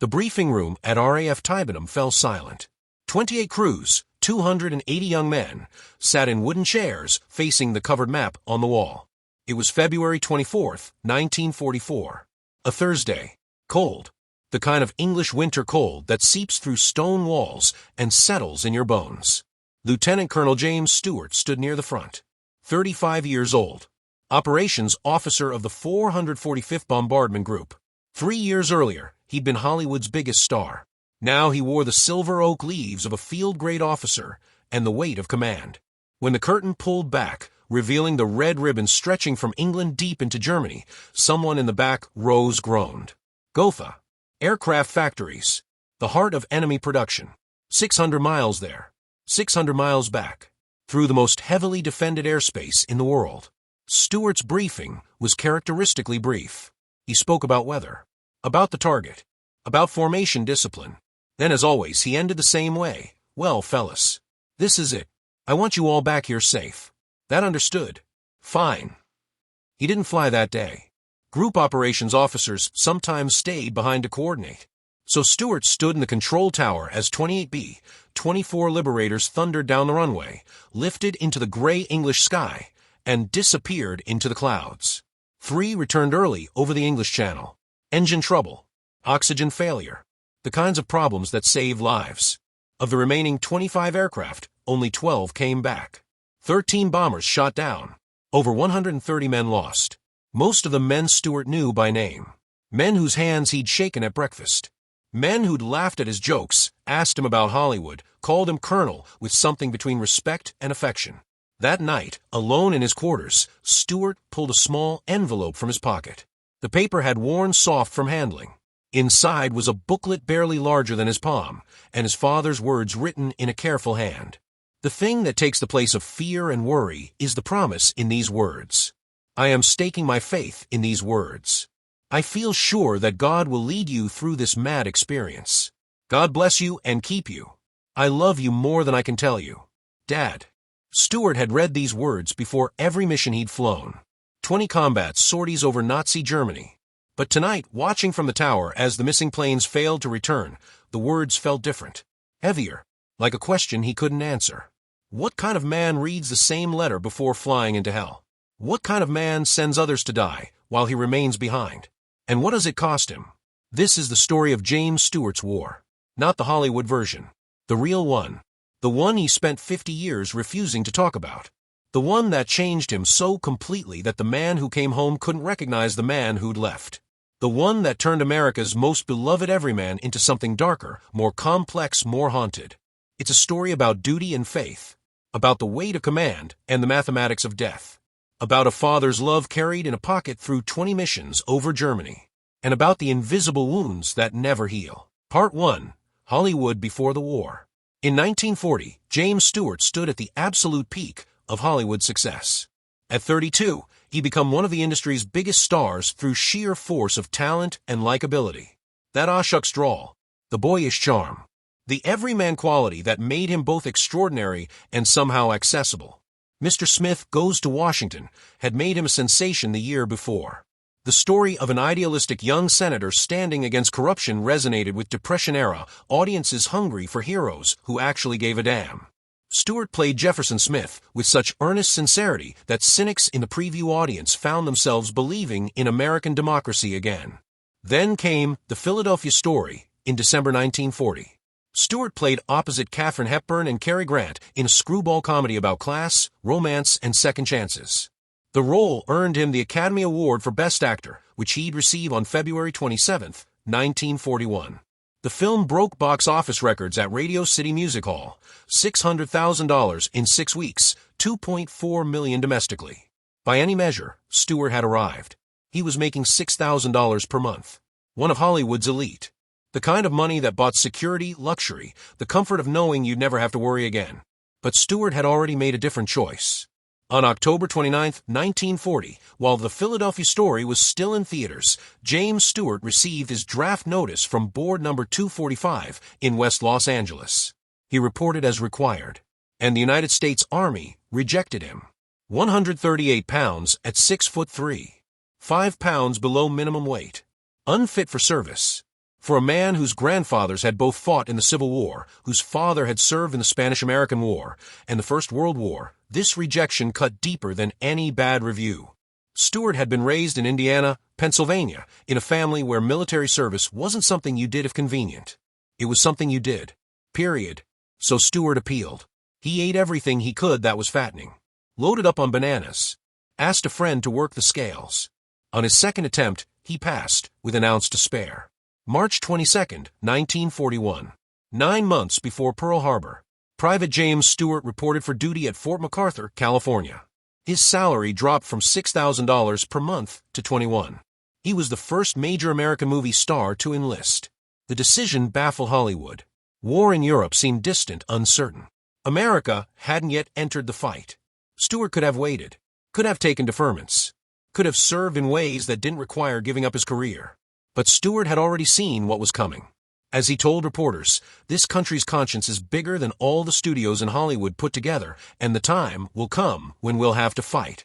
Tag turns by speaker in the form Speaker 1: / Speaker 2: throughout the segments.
Speaker 1: The briefing room at RAF Tybenham fell silent. 28 crews, 280 young men, sat in wooden chairs facing the covered map on the wall. It was February 24th, 1944. A Thursday. Cold. The kind of English winter cold that seeps through stone walls and settles in your bones. Lieutenant Colonel James Stewart stood near the front. 35 years old. Operations officer of the 445th Bombardment Group. 3 years earlier, he'd been Hollywood's biggest star. Now he wore the silver oak leaves of a field-grade officer and the weight of command. When the curtain pulled back, revealing the red ribbon stretching from England deep into Germany, someone in the back rows groaned. Gotha. Aircraft factories. The heart of enemy production. 600 miles there. 600 miles back. Through the most heavily defended airspace in the world. Stewart's briefing was characteristically brief. He spoke about weather. About the target. About formation discipline. Then, as always, he ended the same way. Well, fellas. This is it. I want you all back here safe. That understood? Fine. He didn't fly that day. Group operations officers sometimes stayed behind to coordinate. So Stewart stood in the control tower as 28 B-24 Liberators thundered down the runway, lifted into the gray English sky, and disappeared into the clouds. 3 returned early over the English Channel. Engine trouble. Oxygen failure. The kinds of problems that save lives. Of the remaining 25 aircraft, only 12 came back. 13 bombers shot down. Over 130 men lost. Most of the men Stewart knew by name. Men whose hands he'd shaken at breakfast. Men who'd laughed at his jokes, asked him about Hollywood, called him Colonel with something between respect and affection. That night, alone in his quarters, Stewart pulled a small envelope from his pocket. The paper had worn soft from handling. Inside was a booklet barely larger than his palm, and his father's words written in a careful hand. The thing that takes the place of fear and worry is the promise in these words. I am staking my faith in these words. I feel sure that God will lead you through this mad experience. God bless you and keep you. I love you more than I can tell you. Dad. Stewart had read these words before every mission he'd flown. 20 combat sorties over Nazi Germany. But tonight, watching from the tower as the missing planes failed to return, the words felt different. Heavier, like a question he couldn't answer. What kind of man reads the same letter before flying into hell? What kind of man sends others to die while he remains behind? And what does it cost him? This is the story of James Stewart's war. Not the Hollywood version. The real one. The one he spent 50 years refusing to talk about. The one that changed him so completely that the man who came home couldn't recognize the man who'd left. The one that turned America's most beloved everyman into something darker, more complex, more haunted. It's a story about duty and faith. About the weight of command and the mathematics of death. About a father's love carried in a pocket through 20 missions over Germany. And about the invisible wounds that never heal. Part 1. Hollywood before the war. In 1940, James Stewart stood at the absolute peak of Hollywood success. At 32, he became one of the industry's biggest stars through sheer force of talent and likability. That shucks drawl. The boyish charm. The everyman quality that made him both extraordinary and somehow accessible. Mr. Smith Goes to Washington had made him a sensation the year before. The story of an idealistic young senator standing against corruption resonated with Depression-era audiences hungry for heroes who actually gave a damn. Stewart played Jefferson Smith with such earnest sincerity that cynics in the preview audience found themselves believing in American democracy again. Then came The Philadelphia Story in December 1940. Stewart played opposite Katharine Hepburn and Cary Grant in a screwball comedy about class, romance, and second chances. The role earned him the Academy Award for Best Actor, which he'd receive on February 27, 1941. The film broke box office records at Radio City Music Hall, $600,000 in 6 weeks, $2.4 million domestically. By any measure, Stewart had arrived. He was making $6,000 per month. One of Hollywood's elite. The kind of money that bought security, luxury, the comfort of knowing you'd never have to worry again. But Stewart had already made a different choice. On October 29, 1940, while The Philadelphia Story was still in theaters, James Stewart received his draft notice from Board Number 245 in West Los Angeles. He reported as required, and the United States Army rejected him. 138 pounds at 6'3", 5 pounds below minimum weight. Unfit for service. For a man whose grandfathers had both fought in the Civil War, whose father had served in the Spanish-American War, and the First World War, this rejection cut deeper than any bad review. Stewart had been raised in Indiana, Pennsylvania, in a family where military service wasn't something you did if convenient. It was something you did. Period. So Stewart appealed. He ate everything he could that was fattening. Loaded up on bananas. Asked a friend to work the scales. On his second attempt, he passed, with an ounce to spare. March 22, 1941. 9 months before Pearl Harbor, Private James Stewart reported for duty at Fort MacArthur, California. His salary dropped from $6,000 per month to $21,000. He was the first major American movie star to enlist. The decision baffled Hollywood. War in Europe seemed distant, uncertain. America hadn't yet entered the fight. Stewart could have waited, could have taken deferments, could have served in ways that didn't require giving up his career. But Stewart had already seen what was coming. As he told reporters, this country's conscience is bigger than all the studios in Hollywood put together, and the time will come when we'll have to fight.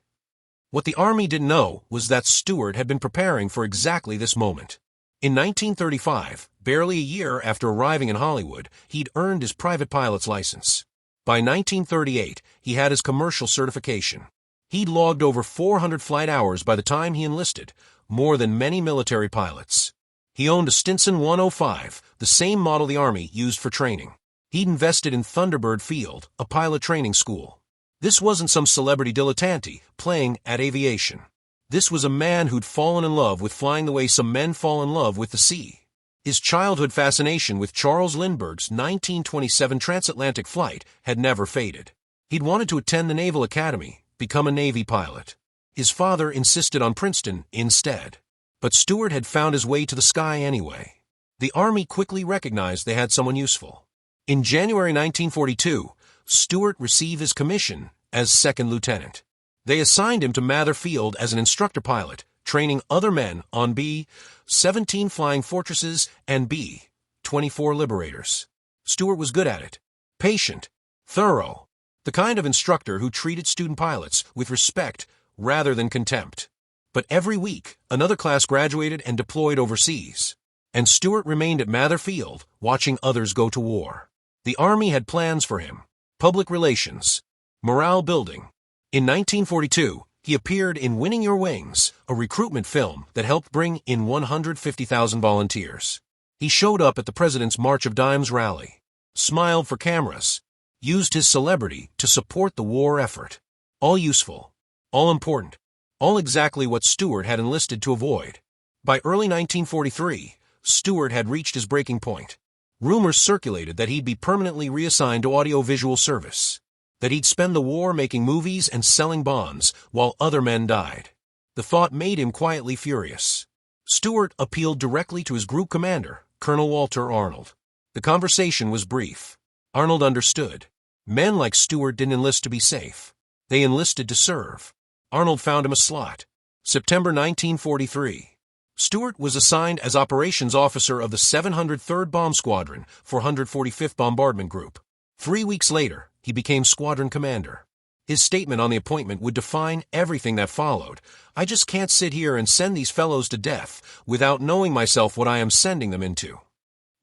Speaker 1: What the Army didn't know was that Stewart had been preparing for exactly this moment. In 1935, barely a year after arriving in Hollywood, he'd earned his private pilot's license. By 1938, he had his commercial certification. He'd logged over 400 flight hours by the time he enlisted, more than many military pilots. He owned a Stinson 105, the same model the Army used for training. He'd invested in Thunderbird Field, a pilot training school. This wasn't some celebrity dilettante playing at aviation. This was a man who'd fallen in love with flying the way some men fall in love with the sea. His childhood fascination with Charles Lindbergh's 1927 transatlantic flight had never faded. He'd wanted to attend the Naval Academy, become a Navy pilot. His father insisted on Princeton instead. But Stewart had found his way to the sky anyway. The Army quickly recognized they had someone useful. In January 1942, Stewart received his commission as second lieutenant. They assigned him to Mather Field as an instructor pilot, training other men on B-17 Flying Fortresses and B-24 Liberators. Stewart was good at it. Patient. Thorough. The kind of instructor who treated student pilots with respect rather than contempt. But every week, another class graduated and deployed overseas. And Stewart remained at Mather Field, watching others go to war. The Army had plans for him. Public relations. Morale building. In 1942, he appeared in Winning Your Wings, a recruitment film that helped bring in 150,000 volunteers. He showed up at the President's March of Dimes rally, smiled for cameras, used his celebrity to support the war effort. All useful, all important, all exactly what Stewart had enlisted to avoid. By early 1943, Stewart had reached his breaking point. Rumors circulated that he'd be permanently reassigned to audiovisual service, that he'd spend the war making movies and selling bonds while other men died. The thought made him quietly furious. Stewart appealed directly to his group commander, Colonel Walter Arnold. The conversation was brief. Arnold understood. Men like Stewart didn't enlist to be safe. They enlisted to serve. Arnold found him a slot. September 1943. Stewart was assigned as operations officer of the 703rd Bomb Squadron, 445th Bombardment Group. 3 weeks later, he became squadron commander. His statement on the appointment would define everything that followed. I just can't sit here and send these fellows to death without knowing myself what I am sending them into.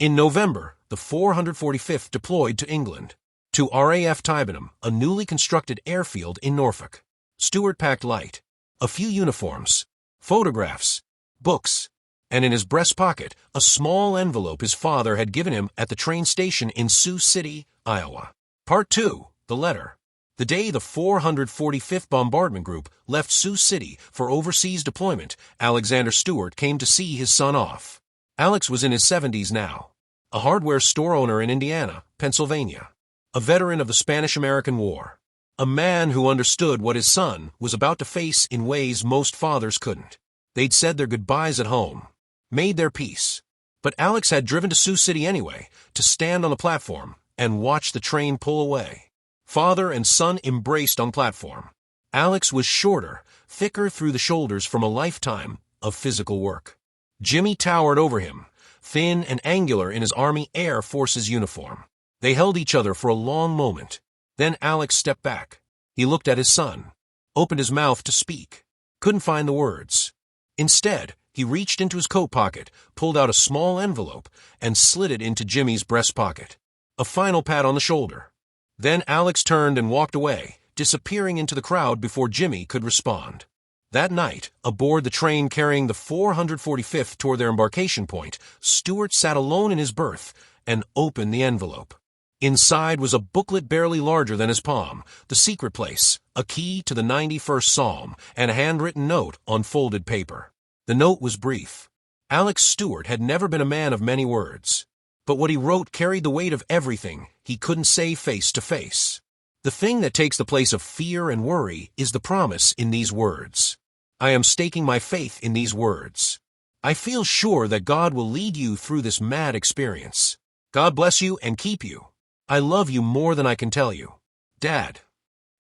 Speaker 1: In November, the 445th deployed to England, to RAF Tybenham, a newly constructed airfield in Norfolk. Stewart packed light. A few uniforms, photographs, books, and in his breast pocket, a small envelope his father had given him at the train station in Sioux City, Iowa. Part 2, the letter. The day the 445th Bombardment Group left Sioux City for overseas deployment, Alexander Stewart came to see his son off. Alex was in his 70s now, a hardware store owner in Indiana, Pennsylvania, a veteran of the Spanish-American War, a man who understood what his son was about to face in ways most fathers couldn't. They'd said their goodbyes at home, made their peace. But Alex had driven to Sioux City anyway, to stand on the platform and watch the train pull away. Father and son embraced on platform. Alex was shorter, thicker through the shoulders from a lifetime of physical work. Jimmy towered over him, thin and angular in his Army Air Forces uniform. They held each other for a long moment. Then Alex stepped back. He looked at his son, opened his mouth to speak, couldn't find the words. Instead, he He reached into his coat pocket, pulled out a small envelope, and slid it into Jimmy's breast pocket. A final pat on the shoulder. Then Alex turned and walked away, disappearing into the crowd before Jimmy could respond. That night, aboard the train carrying the 445th toward their embarkation point, Stewart sat alone in his berth and opened the envelope. Inside was a booklet barely larger than his palm, The Secret Place, a key to the 91st Psalm, and a handwritten note on folded paper. The note was brief. Alex Stewart had never been a man of many words. But what he wrote carried the weight of everything he couldn't say face to face. The thing that takes the place of fear and worry is the promise in these words. I am staking my faith in these words. I feel sure that God will lead you through this mad experience. God bless you and keep you. I love you more than I can tell you. Dad.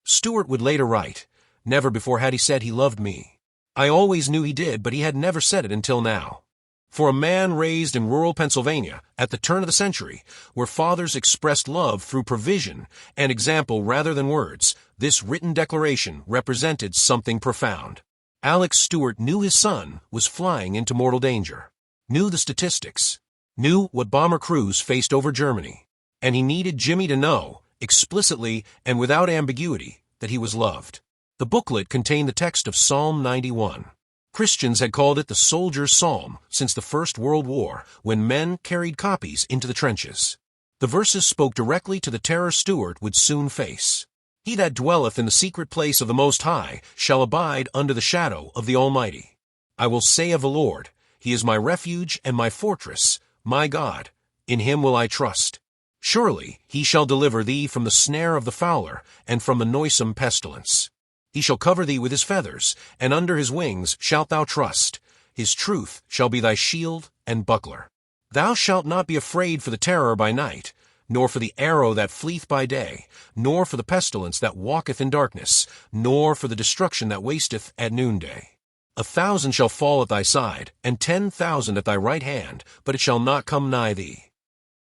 Speaker 1: Stewart would later write, never before had he said he loved me. I always knew he did, but he had never said it until now. For a man raised in rural Pennsylvania at the turn of the century, where fathers expressed love through provision and example rather than words, this written declaration represented something profound. Alex Stewart knew his son was flying into mortal danger, knew the statistics, knew what bomber crews faced over Germany, and he needed Jimmy to know, explicitly and without ambiguity, that he was loved. The booklet contained the text of Psalm 91. Christians had called it the soldier's psalm since the First World War, when men carried copies into the trenches. The verses spoke directly to the terror Stewart would soon face. He that dwelleth in the secret place of the Most High shall abide under the shadow of the Almighty. I will say of the Lord, He is my refuge and my fortress, my God, in Him will I trust. Surely He shall deliver thee from the snare of the fowler and from the noisome pestilence. He shall cover thee with His feathers, and under His wings shalt thou trust. His truth shall be thy shield and buckler. Thou shalt not be afraid for the terror by night, nor for the arrow that fleeth by day, nor for the pestilence that walketh in darkness, nor for the destruction that wasteth at noonday. 1,000 shall fall at thy side, and 10,000 at thy right hand, but it shall not come nigh thee.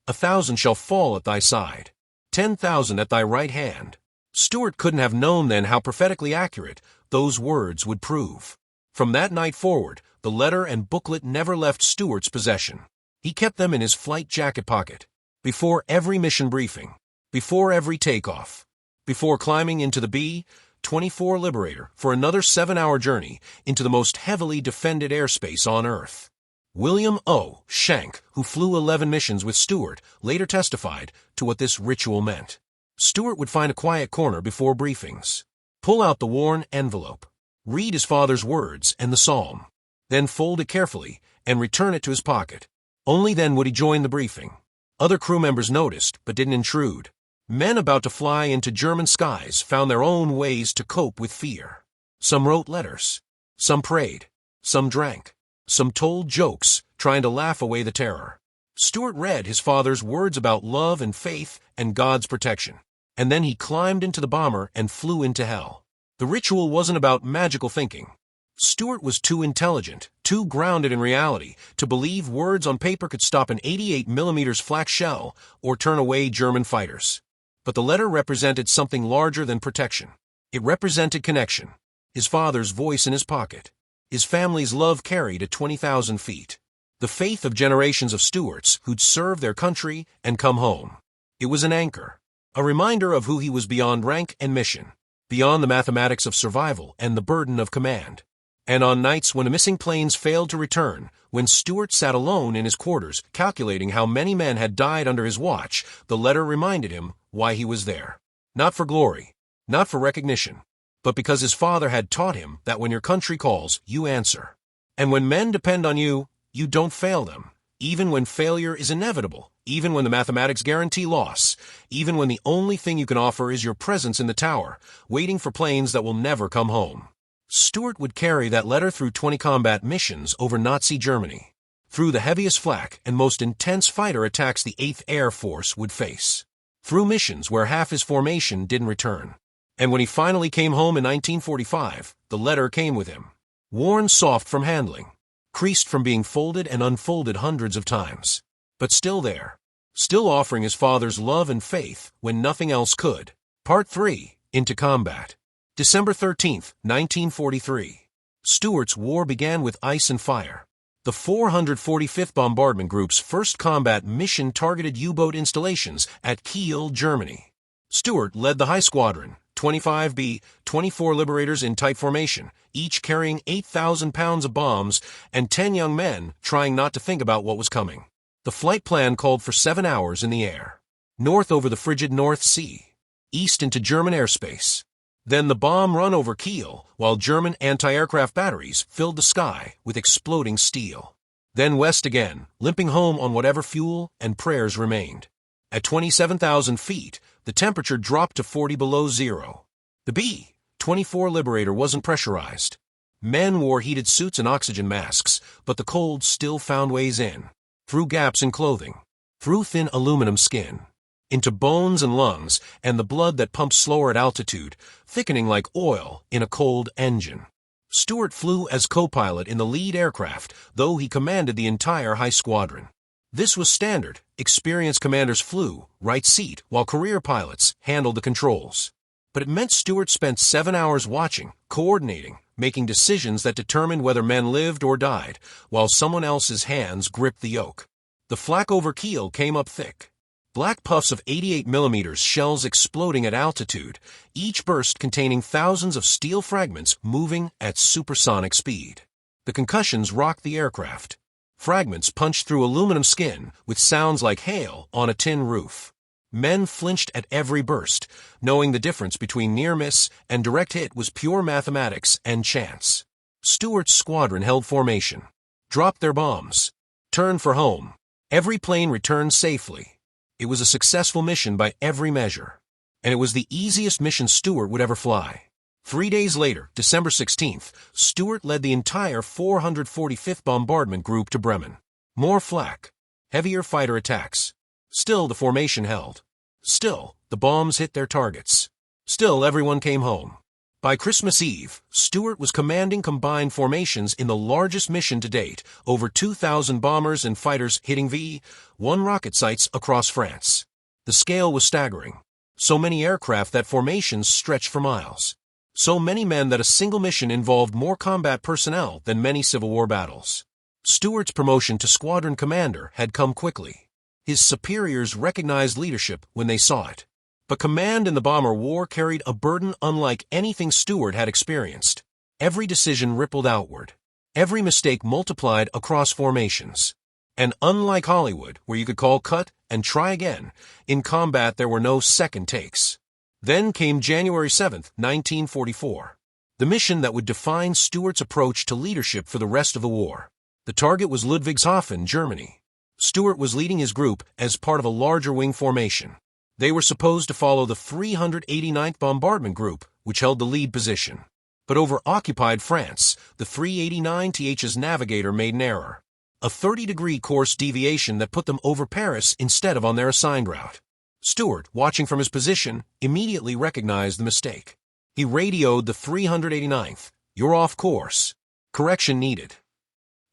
Speaker 1: 1,000 shall fall at thy side, 10,000 at thy right hand. Stewart couldn't have known then how prophetically accurate those words would prove. From that night forward, the letter and booklet never left Stewart's possession. He kept them in his flight jacket pocket, before every mission briefing, before every takeoff, before climbing into the B-24 Liberator for another 7-hour journey into the most heavily defended airspace on Earth. William O. Schenck, who flew 11 missions with Stewart, later testified to what this ritual meant. Stewart would find a quiet corner before briefings, pull out the worn envelope, read his father's words and the psalm, then fold it carefully and return it to his pocket. Only then would he join the briefing. Other crew members noticed but didn't intrude. Men about to fly into German skies found their own ways to cope with fear. Some wrote letters, some prayed, some drank. Some told jokes, trying to laugh away the terror. Stewart read his father's words about love and faith and God's protection, and then he climbed into the bomber and flew into hell. The ritual wasn't about magical thinking. Stewart was too intelligent, too grounded in reality, to believe words on paper could stop an 88mm flak shell or turn away German fighters. But the letter represented something larger than protection. It represented connection, his father's voice in his pocket, his family's love carried at 20,000 feet. The faith of generations of Stewarts who'd served their country and come home. It was an anchor, a reminder of who he was beyond rank and mission, beyond the mathematics of survival and the burden of command. And on nights when the missing planes failed to return, when Stewart sat alone in his quarters calculating how many men had died under his watch, the letter reminded him why he was there. Not for glory, not for recognition, but because his father had taught him that when your country calls, you answer. And when men depend on you, you don't fail them, even when failure is inevitable, even when the mathematics guarantee loss, even when the only thing you can offer is your presence in the tower, waiting for planes that will never come home. Stewart would carry that letter through 20 combat missions over Nazi Germany, through the heaviest flak and most intense fighter attacks the 8th Air Force would face, through missions where half his formation didn't return. And when he finally came home in 1945, the letter came with him, worn soft from handling, creased from being folded and unfolded hundreds of times, but still there, still offering his father's love and faith when nothing else could. Part 3, Into Combat. December 13, 1943. Stewart's war began with ice and fire. The 445th Bombardment Group's first combat mission targeted U-boat installations at Kiel, Germany. Stewart led the high squadron, 25 B-24 Liberators in tight formation, each carrying 8,000 pounds of bombs, and 10 young men trying not to think about what was coming. The flight plan called for 7 hours in the air, north over the frigid North Sea, east into German airspace. Then the bomb run over Kiel, while German anti-aircraft batteries filled the sky with exploding steel. Then west again, limping home on whatever fuel and prayers remained. At 27,000 feet, the temperature dropped to 40 below zero. The B-24 Liberator wasn't pressurized. Men wore heated suits and oxygen masks, but the cold still found ways in. Through gaps in clothing, through thin aluminum skin, into bones and lungs, and the blood that pumped slower at altitude, thickening like oil in a cold engine. Stewart flew as co-pilot in the lead aircraft, though he commanded the entire high squadron. This was standard. Experienced commanders flew right seat, while career pilots handled the controls. But it meant Stewart spent 7 hours watching, coordinating, making decisions that determined whether men lived or died, while someone else's hands gripped the yoke. The flak over Kiel came up thick. Black puffs of 88mm shells exploding at altitude, each burst containing thousands of steel fragments moving at supersonic speed. The concussions rocked the aircraft. Fragments punched through aluminum skin with sounds like hail on a tin roof. Men flinched at every burst, knowing the difference between near miss and direct hit was pure mathematics and chance. Stewart's squadron held formation, dropped their bombs, turned for home. Every plane returned safely. It was a successful mission by every measure, and it was the easiest mission Stewart would ever fly. 3 days later, December 16th, Stewart led the entire 445th Bombardment Group to Bremen. More flak, heavier fighter attacks. Still the formation held. Still, the bombs hit their targets. Still, everyone came home. By Christmas Eve, Stewart was commanding combined formations in the largest mission to date, over 2,000 bombers and fighters hitting V-1 rocket sites across France. The scale was staggering. So many aircraft that formations stretched for miles. So many men that a single mission involved more combat personnel than many Civil War battles. Stewart's promotion to squadron commander had come quickly. His superiors recognized leadership when they saw it. But command in the bomber war carried a burden unlike anything Stewart had experienced. Every decision rippled outward. Every mistake multiplied across formations. And unlike Hollywood, where you could call cut and try again, in combat there were no second takes. Then came January 7, 1944. The mission that would define Stewart's approach to leadership for the rest of the war. The target was Ludwigshafen, Germany. Stewart was leading his group as part of a larger wing formation. They were supposed to follow the 389th Bombardment Group, which held the lead position. But over occupied France, the 389th's navigator made an error. A 30-degree course deviation that put them over Paris instead of on their assigned route. Stewart, watching from his position, immediately recognized the mistake. He radioed the 389th, "You're off course. Correction needed."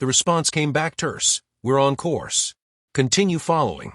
Speaker 1: The response came back terse, "We're on course. Continue following."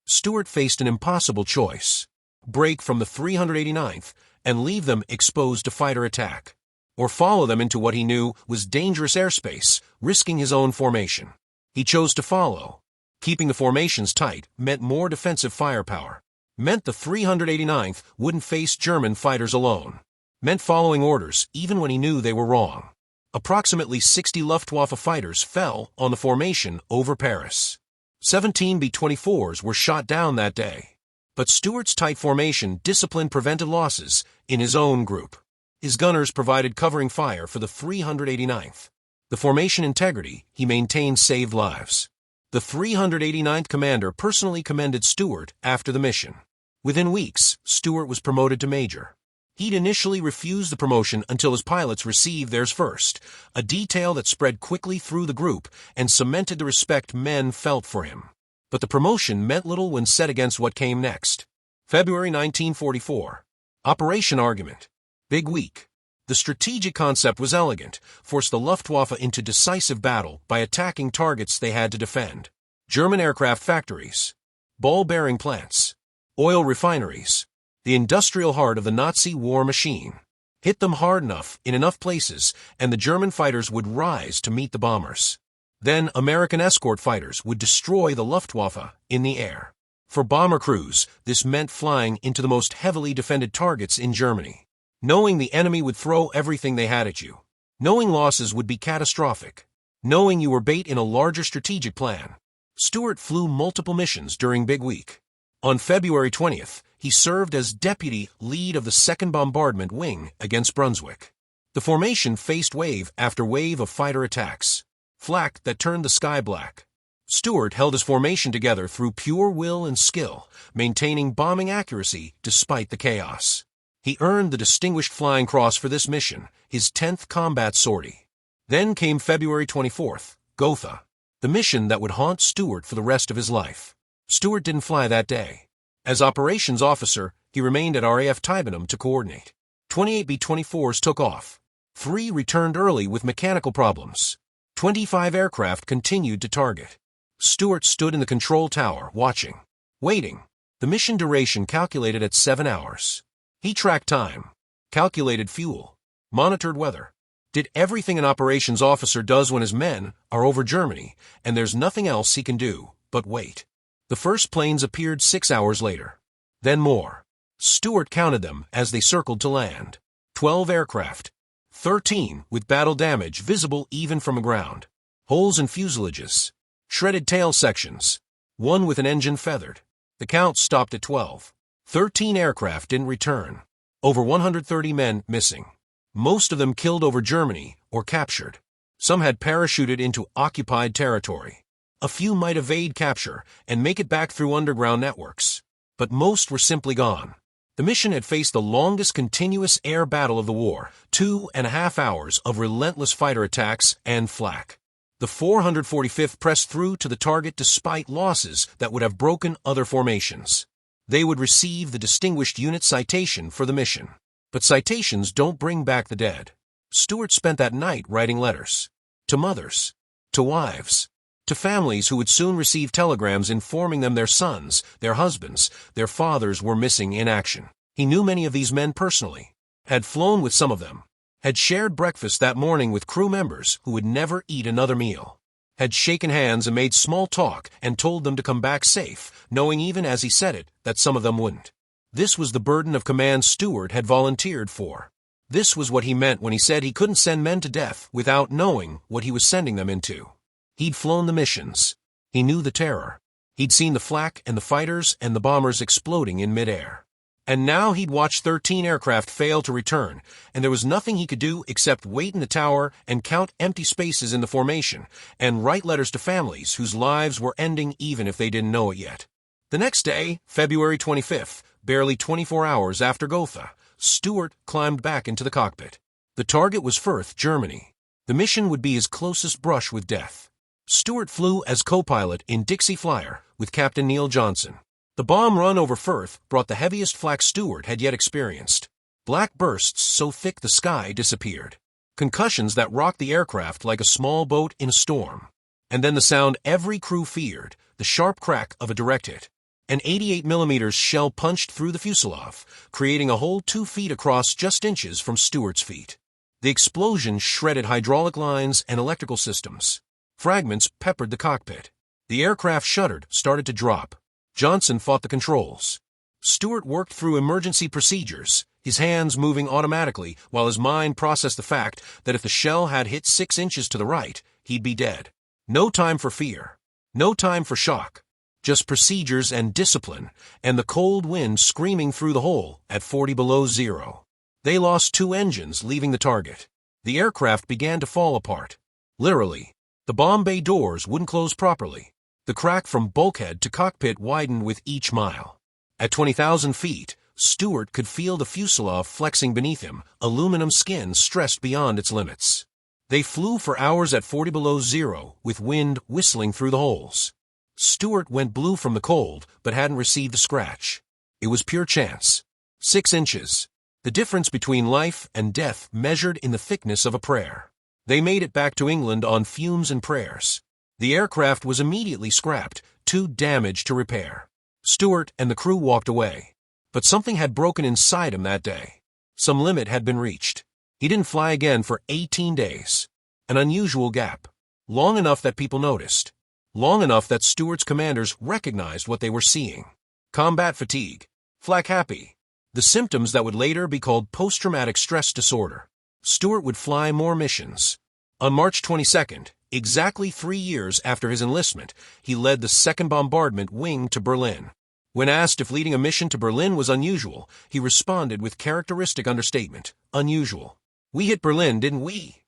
Speaker 1: Stewart faced an impossible choice. Break from the 389th and leave them exposed to fighter attack. Or follow them into what he knew was dangerous airspace, risking his own formation. He chose to follow. Keeping the formations tight meant more defensive firepower. Meant the 389th wouldn't face German fighters alone. Meant following orders even when he knew they were wrong. Approximately 60 Luftwaffe fighters fell on the formation over Paris. 17 B-24s were shot down that day. But Stewart's tight formation discipline prevented losses in his own group. His gunners provided covering fire for the 389th. The formation integrity he maintained saved lives. The 389th commander personally commended Stewart after the mission. Within weeks, Stewart was promoted to major. He'd initially refused the promotion until his pilots received theirs first, a detail that spread quickly through the group and cemented the respect men felt for him. But the promotion meant little when set against what came next. February 1944. Operation Argument. Big week. The strategic concept was elegant, forced the Luftwaffe into decisive battle by attacking targets they had to defend. German aircraft factories, ball-bearing plants, oil refineries, the industrial heart of the Nazi war machine. Hit them hard enough in enough places, and the German fighters would rise to meet the bombers. Then American escort fighters would destroy the Luftwaffe in the air. For bomber crews, this meant flying into the most heavily defended targets in Germany. Knowing the enemy would throw everything they had at you. Knowing losses would be catastrophic. Knowing you were bait in a larger strategic plan. Stewart flew multiple missions during Big Week. On February 20th, he served as deputy lead of the 2nd Bombardment Wing against Brunswick. The formation faced wave after wave of fighter attacks. Flak that turned the sky black. Stewart held his formation together through pure will and skill, maintaining bombing accuracy despite the chaos. He earned the Distinguished Flying Cross for this mission, his 10th combat sortie. Then came February 24th, Gotha, the mission that would haunt Stewart for the rest of his life. Stewart didn't fly that day. As operations officer, he remained at RAF Tybenham to coordinate. 28 B-24s took off. 3 returned early with mechanical problems. 25 aircraft continued to target. Stewart stood in the control tower, watching, waiting. The mission duration calculated at 7 hours. He tracked time, calculated fuel, monitored weather, did everything an operations officer does when his men are over Germany, and there's nothing else he can do but wait. The first planes appeared 6 hours later. Then more. Stewart counted them as they circled to land. 12 aircraft. 13 with battle damage visible even from the ground. Holes in fuselages. Shredded tail sections. 1 with an engine feathered. The count stopped at 12. 13 aircraft didn't return. Over 130 men missing. Most of them killed over Germany or captured. Some had parachuted into occupied territory. A few might evade capture and make it back through underground networks. But most were simply gone. The mission had faced the longest continuous air battle of the war, 2.5 hours of relentless fighter attacks and flak. The 445th pressed through to the target despite losses that would have broken other formations. They would receive the Distinguished Unit Citation for the mission. But citations don't bring back the dead. Stewart spent that night writing letters. To mothers. To wives. To families who would soon receive telegrams informing them their sons, their husbands, their fathers were missing in action. He knew many of these men personally. Had flown with some of them. Had shared breakfast that morning with crew members who would never eat another meal. Had shaken hands and made small talk and told them to come back safe, knowing even as he said it that some of them wouldn't. This was the burden of command Stewart had volunteered for. This was what he meant when he said he couldn't send men to death without knowing what he was sending them into. He'd flown the missions. He knew the terror. He'd seen the flak and the fighters and the bombers exploding in midair. And now he'd watched 13 aircraft fail to return, and there was nothing he could do except wait in the tower and count empty spaces in the formation, and write letters to families whose lives were ending even if they didn't know it yet. The next day, February 25th, barely 24 hours after Gotha, Stewart climbed back into the cockpit. The target was Firth, Germany. The mission would be his closest brush with death. Stewart flew as co-pilot in Dixie Flyer with Captain Neil Johnson. The bomb run over Firth brought the heaviest flak Stewart had yet experienced. Black bursts so thick the sky disappeared. Concussions that rocked the aircraft like a small boat in a storm. And then the sound every crew feared, the sharp crack of a direct hit. An 88mm shell punched through the fuselage, creating a hole 2 feet across just inches from Stewart's feet. The explosion shredded hydraulic lines and electrical systems. Fragments peppered the cockpit. The aircraft shuddered, started to drop. Johnson fought the controls. Stewart worked through emergency procedures, his hands moving automatically while his mind processed the fact that if the shell had hit 6 inches to the right, he'd be dead. No time for fear. No time for shock. Just procedures and discipline, and the cold wind screaming through the hole at 40 below zero. They lost 2 engines, leaving the target. The aircraft began to fall apart. Literally. The bomb bay doors wouldn't close properly. The crack from bulkhead to cockpit widened with each mile. At 20,000 feet, Stewart could feel the fuselage flexing beneath him, aluminum skin stressed beyond its limits. They flew for hours at 40 below zero, with wind whistling through the holes. Stewart went blue from the cold, but hadn't received a scratch. It was pure chance. 6 inches. The difference between life and death measured in the thickness of a prayer. They made it back to England on fumes and prayers. The aircraft was immediately scrapped, too damaged to repair. Stewart and the crew walked away. But something had broken inside him that day. Some limit had been reached. He didn't fly again for 18 days. An unusual gap. Long enough that people noticed. Long enough that Stewart's commanders recognized what they were seeing. Combat fatigue. Flak happy. The symptoms that would later be called post-traumatic stress disorder. Stewart would fly more missions. On March 22nd, exactly 3 years after his enlistment, he led the 2nd Bombardment Wing to Berlin. When asked if leading a mission to Berlin was unusual, he responded with characteristic understatement, unusual. We hit Berlin, didn't we?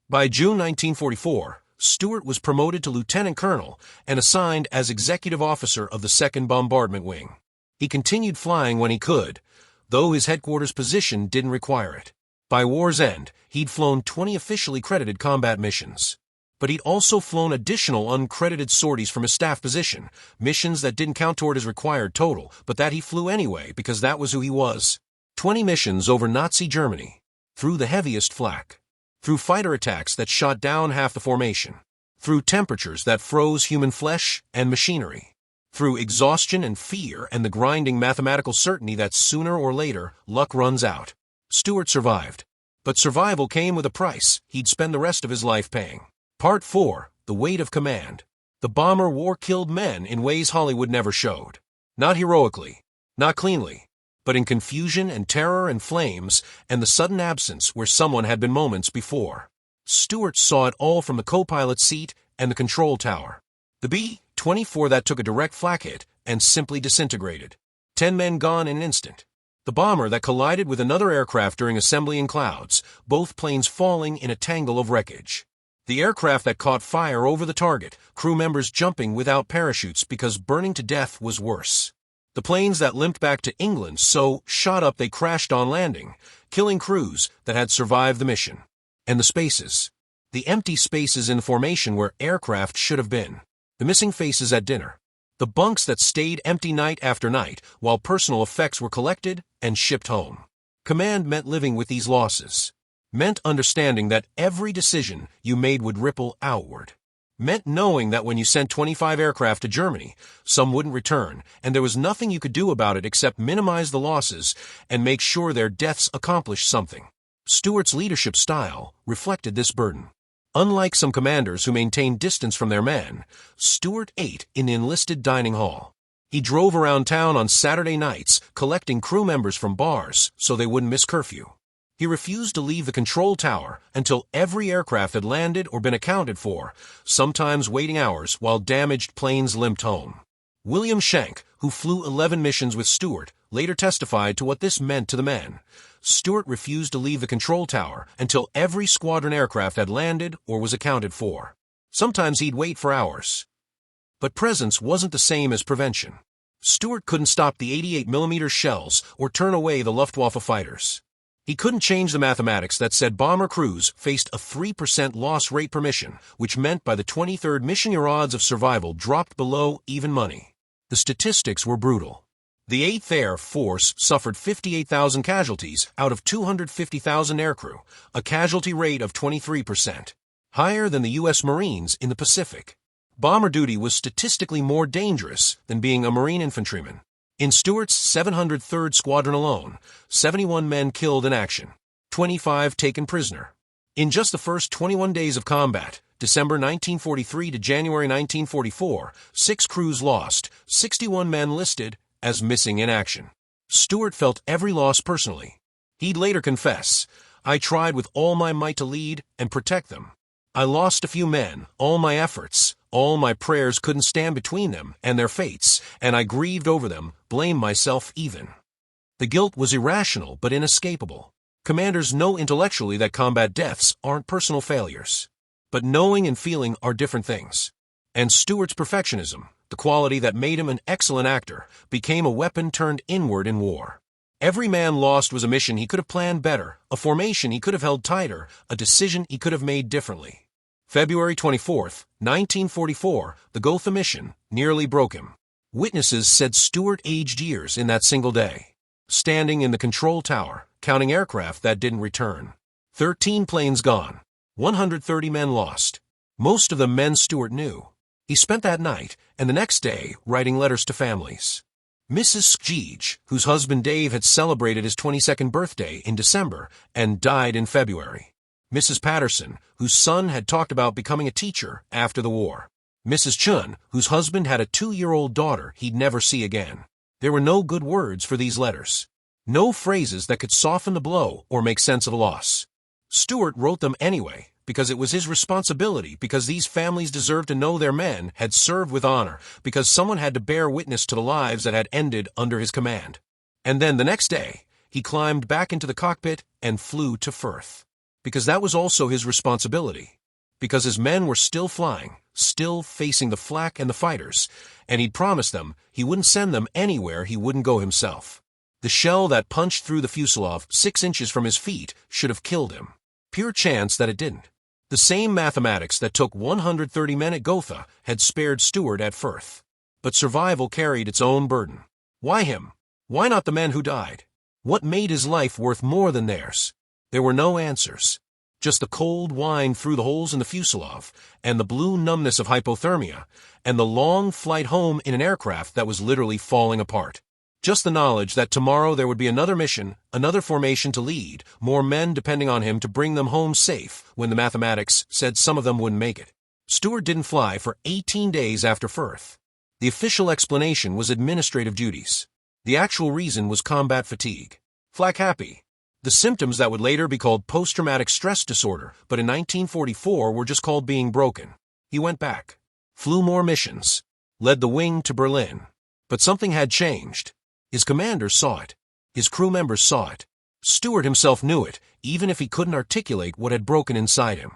Speaker 1: By June 1944, Stewart was promoted to lieutenant colonel and assigned as executive officer of the 2nd Bombardment Wing. He continued flying when he could, though his headquarters position didn't require it. By war's end, he'd flown 20 officially credited combat missions. But he'd also flown additional uncredited sorties from his staff position, missions that didn't count toward his required total, but that he flew anyway because that was who he was. 20 missions over Nazi Germany, through the heaviest flak, through fighter attacks that shot down half the formation, through temperatures that froze human flesh and machinery, through exhaustion and fear and the grinding mathematical certainty that sooner or later luck runs out. Stewart survived. But survival came with a price he'd spend the rest of his life paying. Part 4. The Weight of Command. The bomber war-killed men in ways Hollywood never showed. Not heroically, not cleanly, but in confusion and terror and flames and the sudden absence where someone had been moments before. Stewart saw it all from the co-pilot's seat and the control tower. The B-24 that took a direct flak hit and simply disintegrated. 10 men gone in an instant. The bomber that collided with another aircraft during assembly in clouds, both planes falling in a tangle of wreckage. The aircraft that caught fire over the target, crew members jumping without parachutes because burning to death was worse. The planes that limped back to England so shot up they crashed on landing, killing crews that had survived the mission. And the spaces. The empty spaces in formation where aircraft should have been. The missing faces at dinner. The bunks that stayed empty night after night while personal effects were collected and shipped home. Command meant living with these losses. Meant understanding that every decision you made would ripple outward. Meant knowing that when you sent 25 aircraft to Germany, some wouldn't return, and there was nothing you could do about it except minimize the losses and make sure their deaths accomplished something. Stewart's leadership style reflected this burden. Unlike some commanders who maintained distance from their men, Stewart ate in the enlisted dining hall. He drove around town on Saturday nights, collecting crew members from bars so they wouldn't miss curfew. He refused to leave the control tower until every aircraft had landed or been accounted for, sometimes waiting hours while damaged planes limped home. William Schenck, who flew 11 missions with Stewart, later testified to what this meant to the men. Stewart refused to leave the control tower until every squadron aircraft had landed or was accounted for. Sometimes he'd wait for hours. But presence wasn't the same as prevention. Stewart couldn't stop the 88mm shells or turn away the Luftwaffe fighters. He couldn't change the mathematics that said bomber crews faced a 3% loss rate per mission, which meant by the 23rd mission your odds of survival dropped below even money. The statistics were brutal. The 8th Air Force suffered 58,000 casualties out of 250,000 aircrew, a casualty rate of 23%, higher than the U.S. Marines in the Pacific. Bomber duty was statistically more dangerous than being a Marine infantryman. In Stewart's 703rd Squadron alone, 71 men killed in action, 25 taken prisoner. In just the first 21 days of combat, December 1943 to January 1944, 6 crews lost, 61 men listed as missing in action. Stewart felt every loss personally. He'd later confess, "I tried with all my might to lead and protect them. I lost a few men, all my efforts, all my prayers couldn't stand between them and their fates, and I grieved over them, blamed myself even." The guilt was irrational but inescapable. Commanders know intellectually that combat deaths aren't personal failures. But knowing and feeling are different things. And Stewart's perfectionism, the quality that made him an excellent actor, became a weapon turned inward in war. Every man lost was a mission he could have planned better, a formation he could have held tighter, a decision he could have made differently. February 24, 1944, the Gotha mission nearly broke him. Witnesses said Stewart aged years in that single day. Standing in the control tower, counting aircraft that didn't return. 13 planes gone. 130 men lost. Most of the men Stewart knew. He spent that night and the next day writing letters to families. Mrs. Skjeej, whose husband Dave had celebrated his 22nd birthday in December and died in February. Mrs. Patterson, whose son had talked about becoming a teacher after the war. Mrs. Chun, whose husband had a 2-year-old daughter he'd never see again. There were no good words for these letters. No phrases that could soften the blow or make sense of a loss. Stewart wrote them anyway, because it was his responsibility, because these families deserved to know their men had served with honor, because someone had to bear witness to the lives that had ended under his command. And then the next day, he climbed back into the cockpit and flew to Firth. Because that was also his responsibility. Because his men were still flying, still facing the flak and the fighters, and he'd promised them he wouldn't send them anywhere he wouldn't go himself. The shell that punched through the fuselage 6 inches from his feet should have killed him. Pure chance that it didn't. The same mathematics that took 130 men at Gotha had spared Stewart at Firth. But survival carried its own burden. Why him? Why not the men who died? What made his life worth more than theirs? There were no answers. Just the cold whine through the holes in the fuselage, and the blue numbness of hypothermia, and the long flight home in an aircraft that was literally falling apart. Just the knowledge that tomorrow there would be another mission, another formation to lead, more men depending on him to bring them home safe when the mathematics said some of them wouldn't make it. Stewart didn't fly for 18 days after Firth. The official explanation was administrative duties. The actual reason was combat fatigue. Flak happy. The symptoms that would later be called post-traumatic stress disorder, but in 1944 were just called being broken. He went back. Flew more missions. Led the wing to Berlin. But something had changed. His commanders saw it. His crew members saw it. Stewart himself knew it, even if he couldn't articulate what had broken inside him.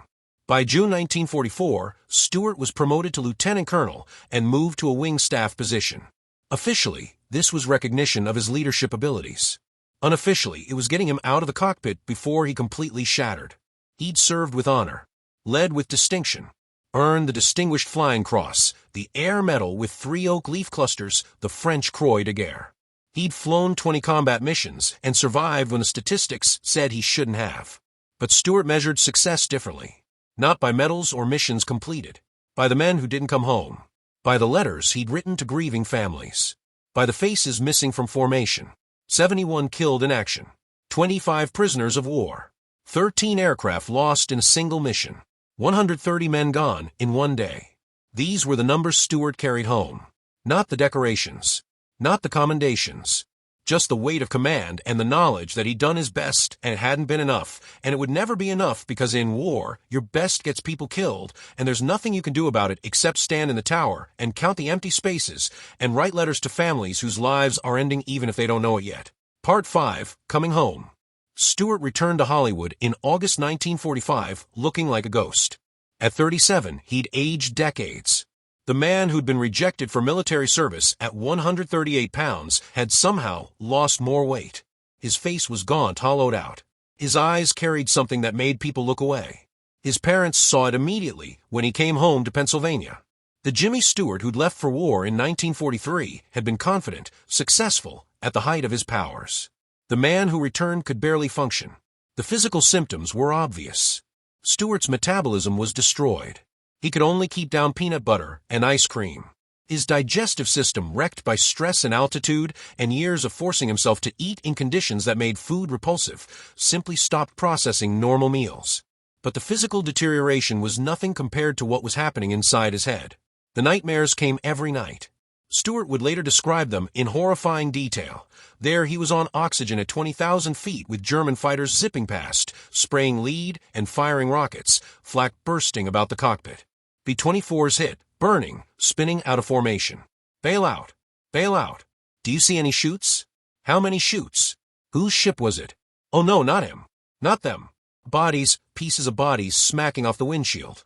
Speaker 1: By June 1944, Stewart was promoted to lieutenant colonel and moved to a wing staff position. Officially, this was recognition of his leadership abilities. Unofficially, it was getting him out of the cockpit before he completely shattered. He'd served with honor, led with distinction, earned the Distinguished Flying Cross, the Air Medal with 3 oak leaf clusters, the French Croix de Guerre. He'd flown 20 combat missions and survived when the statistics said he shouldn't have. But Stewart measured success differently. Not by medals or missions completed. By the men who didn't come home. By the letters he'd written to grieving families. By the faces missing from formation. 71 killed in action. 25 prisoners of war. 13 aircraft lost in a single mission. 130 men gone in one day. These were the numbers Stewart carried home. Not the decorations. Not the commendations. Just the weight of command and the knowledge that he'd done his best and it hadn't been enough, and it would never be enough because in war, your best gets people killed, and there's nothing you can do about it except stand in the tower and count the empty spaces and write letters to families whose lives are ending even if they don't know it yet. Part 5, Coming Home. Stewart returned to Hollywood in August 1945 looking like a ghost. At 37, he'd aged decades. The man who'd been rejected for military service at 138 pounds had somehow lost more weight. His face was gaunt, hollowed out. His eyes carried something that made people look away. His parents saw it immediately when he came home to Pennsylvania. The Jimmy Stewart who'd left for war in 1943 had been confident, successful, at the height of his powers. The man who returned could barely function. The physical symptoms were obvious. Stewart's metabolism was destroyed. He could only keep down peanut butter and ice cream. His digestive system, wrecked by stress and altitude and years of forcing himself to eat in conditions that made food repulsive, simply stopped processing normal meals. But the physical deterioration was nothing compared to what was happening inside his head. The nightmares came every night. Stewart would later describe them in horrifying detail. There he was on oxygen at 20,000 feet with German fighters zipping past, spraying lead and firing rockets, flak bursting about the cockpit. B-24s hit, burning, spinning out of formation. Bail out. Bail out. Do you see any chutes? How many chutes? Whose ship was it? Oh no, not him. Not them. Bodies, pieces of bodies smacking off the windshield.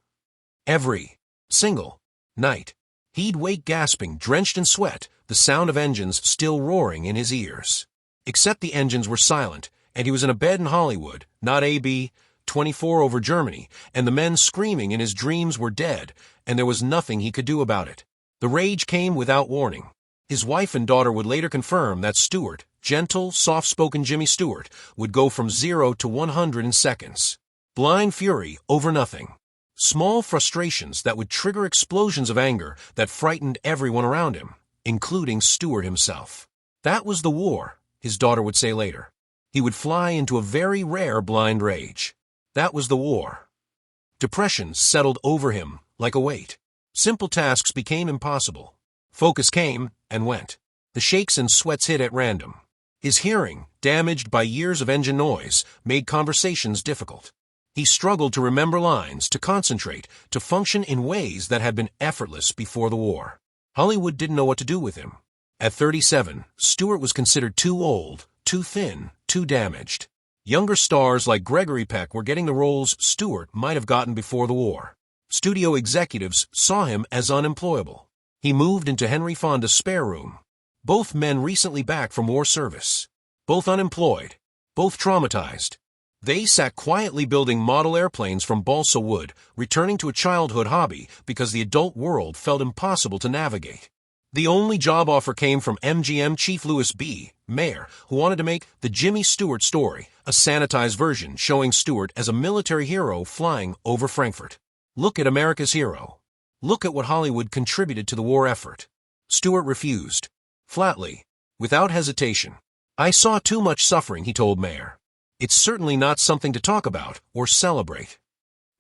Speaker 1: Every single night. He'd wake gasping, drenched in sweat, the sound of engines still roaring in his ears. Except the engines were silent, and he was in a bed in Hollywood, not AB-24 over Germany, and the men screaming in his dreams were dead, and there was nothing he could do about it. The rage came without warning. His wife and daughter would later confirm that Stewart, gentle, soft-spoken Jimmy Stewart, would go from 0 to 100 in seconds. Blind fury over nothing. Small frustrations that would trigger explosions of anger that frightened everyone around him, including Stewart himself. That was the war, his daughter would say later. He would fly into a very rare blind rage. That was the war. Depression settled over him like a weight. Simple tasks became impossible. Focus came and went. The shakes and sweats hit at random. His hearing, damaged by years of engine noise, made conversations difficult. He struggled to remember lines, to concentrate, to function in ways that had been effortless before the war. Hollywood didn't know what to do with him. At 37, Stewart was considered too old, too thin, too damaged. Younger stars like Gregory Peck were getting the roles Stewart might have gotten before the war. Studio executives saw him as unemployable. He moved into Henry Fonda's spare room. Both men recently back from war service. Both unemployed. Both traumatized. They sat quietly building model airplanes from balsa wood, returning to a childhood hobby because the adult world felt impossible to navigate. The only job offer came from MGM chief Louis B. Mayer, who wanted to make the Jimmy Stewart story, a sanitized version showing Stewart as a military hero flying over Frankfurt. Look at America's hero. Look at what Hollywood contributed to the war effort. Stewart refused. Flatly. Without hesitation. I saw too much suffering, he told Mayer. It's certainly not something to talk about or celebrate.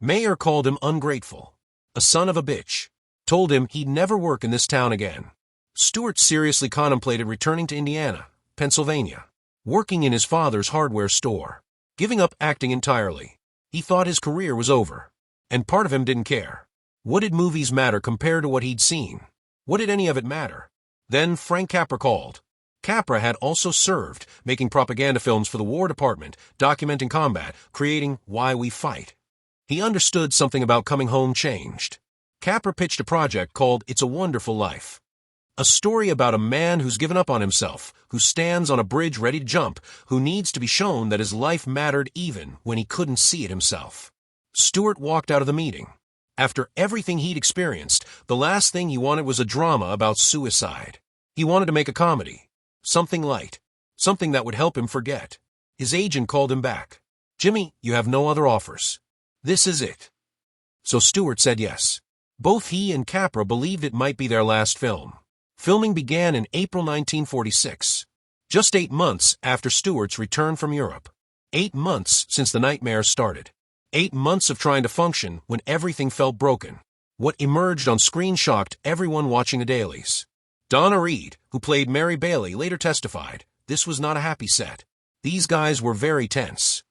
Speaker 1: Mayer called him ungrateful. A son of a bitch. Told him he'd never work in this town again. Stewart seriously contemplated returning to Indiana, Pennsylvania, working in his father's hardware store, giving up acting entirely. He thought his career was over. And part of him didn't care. What did movies matter compared to what he'd seen? What did any of it matter? Then Frank Capra called. Capra had also served, making propaganda films for the War Department, documenting combat, creating Why We Fight. He understood something about coming home changed. Capra pitched a project called It's a Wonderful Life. A story about a man who's given up on himself, who stands on a bridge ready to jump, who needs to be shown that his life mattered even when he couldn't see it himself. Stewart walked out of the meeting. After everything he'd experienced, the last thing he wanted was a drama about suicide. He wanted to make a comedy. Something light. Something that would help him forget. His agent called him back. Jimmy, you have no other offers. This is it. So Stewart said yes. Both he and Capra believed it might be their last film. Filming began in April 1946. Just 8 months after Stewart's return from Europe. 8 months since the nightmare started. 8 months of trying to function when everything felt broken. What emerged on screen shocked everyone watching the dailies. Donna Reed, who played Mary Bailey, later testified, this was not a happy set. These guys were very tense.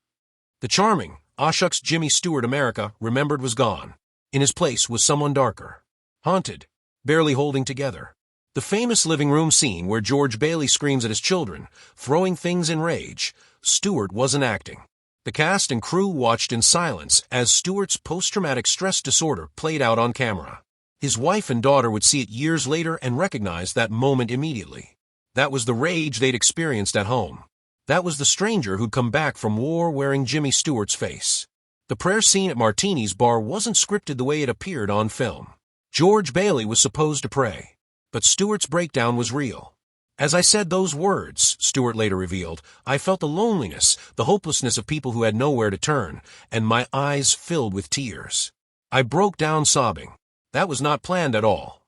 Speaker 1: The charming, aw shucks Jimmy Stewart America remembered was gone. In his place was someone darker. Haunted. Barely holding together. The famous living room scene where George Bailey screams at his children, throwing things in rage. Stewart wasn't acting. The cast and crew watched in silence as Stewart's post-traumatic stress disorder played out on camera. His wife and daughter would see it years later and recognize that moment immediately. That was the rage they'd experienced at home. That was the stranger who'd come back from war wearing Jimmy Stewart's face. The prayer scene at Martini's bar wasn't scripted the way it appeared on film. George Bailey was supposed to pray. But Stewart's breakdown was real. As I said those words, Stewart later revealed, I felt the loneliness, the hopelessness of people who had nowhere to turn, and my eyes filled with tears. I broke down sobbing. That was not planned at all.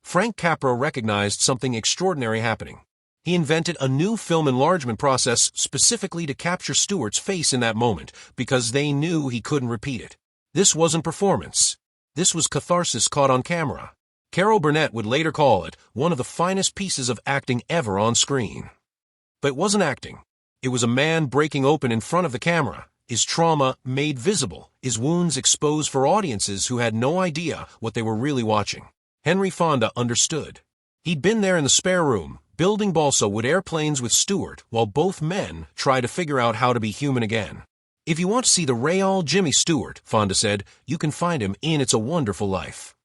Speaker 1: Frank Capra recognized something extraordinary happening. He invented a new film enlargement process specifically to capture Stewart's face in that moment because they knew he couldn't repeat it. This wasn't performance. This was catharsis caught on camera. Carol Burnett would later call it one of the finest pieces of acting ever on screen. But it wasn't acting. It was a man breaking open in front of the camera, his trauma made visible, his wounds exposed for audiences who had no idea what they were really watching. Henry Fonda understood. He'd been there in the spare room, building balsa wood airplanes with Stewart, while both men tried to figure out how to be human again. If you want to see the real Jimmy Stewart, Fonda said, you can find him in It's a Wonderful Life.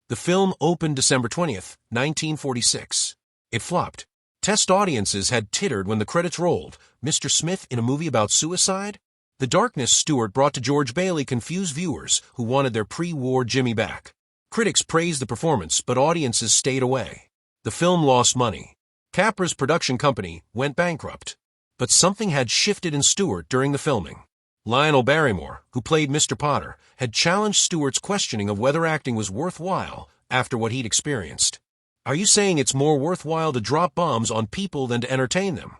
Speaker 1: The film opened December 20th, 1946. It flopped. Test audiences had tittered when the credits rolled. Mr. Smith in a movie about suicide? The darkness Stewart brought to George Bailey confused viewers who wanted their pre-war Jimmy back. Critics praised the performance, but audiences stayed away. The film lost money. Capra's production company went bankrupt. But something had shifted in Stewart during the filming. Lionel Barrymore, who played Mr. Potter, had challenged Stewart's questioning of whether acting was worthwhile after what he'd experienced. Are you saying it's more worthwhile to drop bombs on people than to entertain them?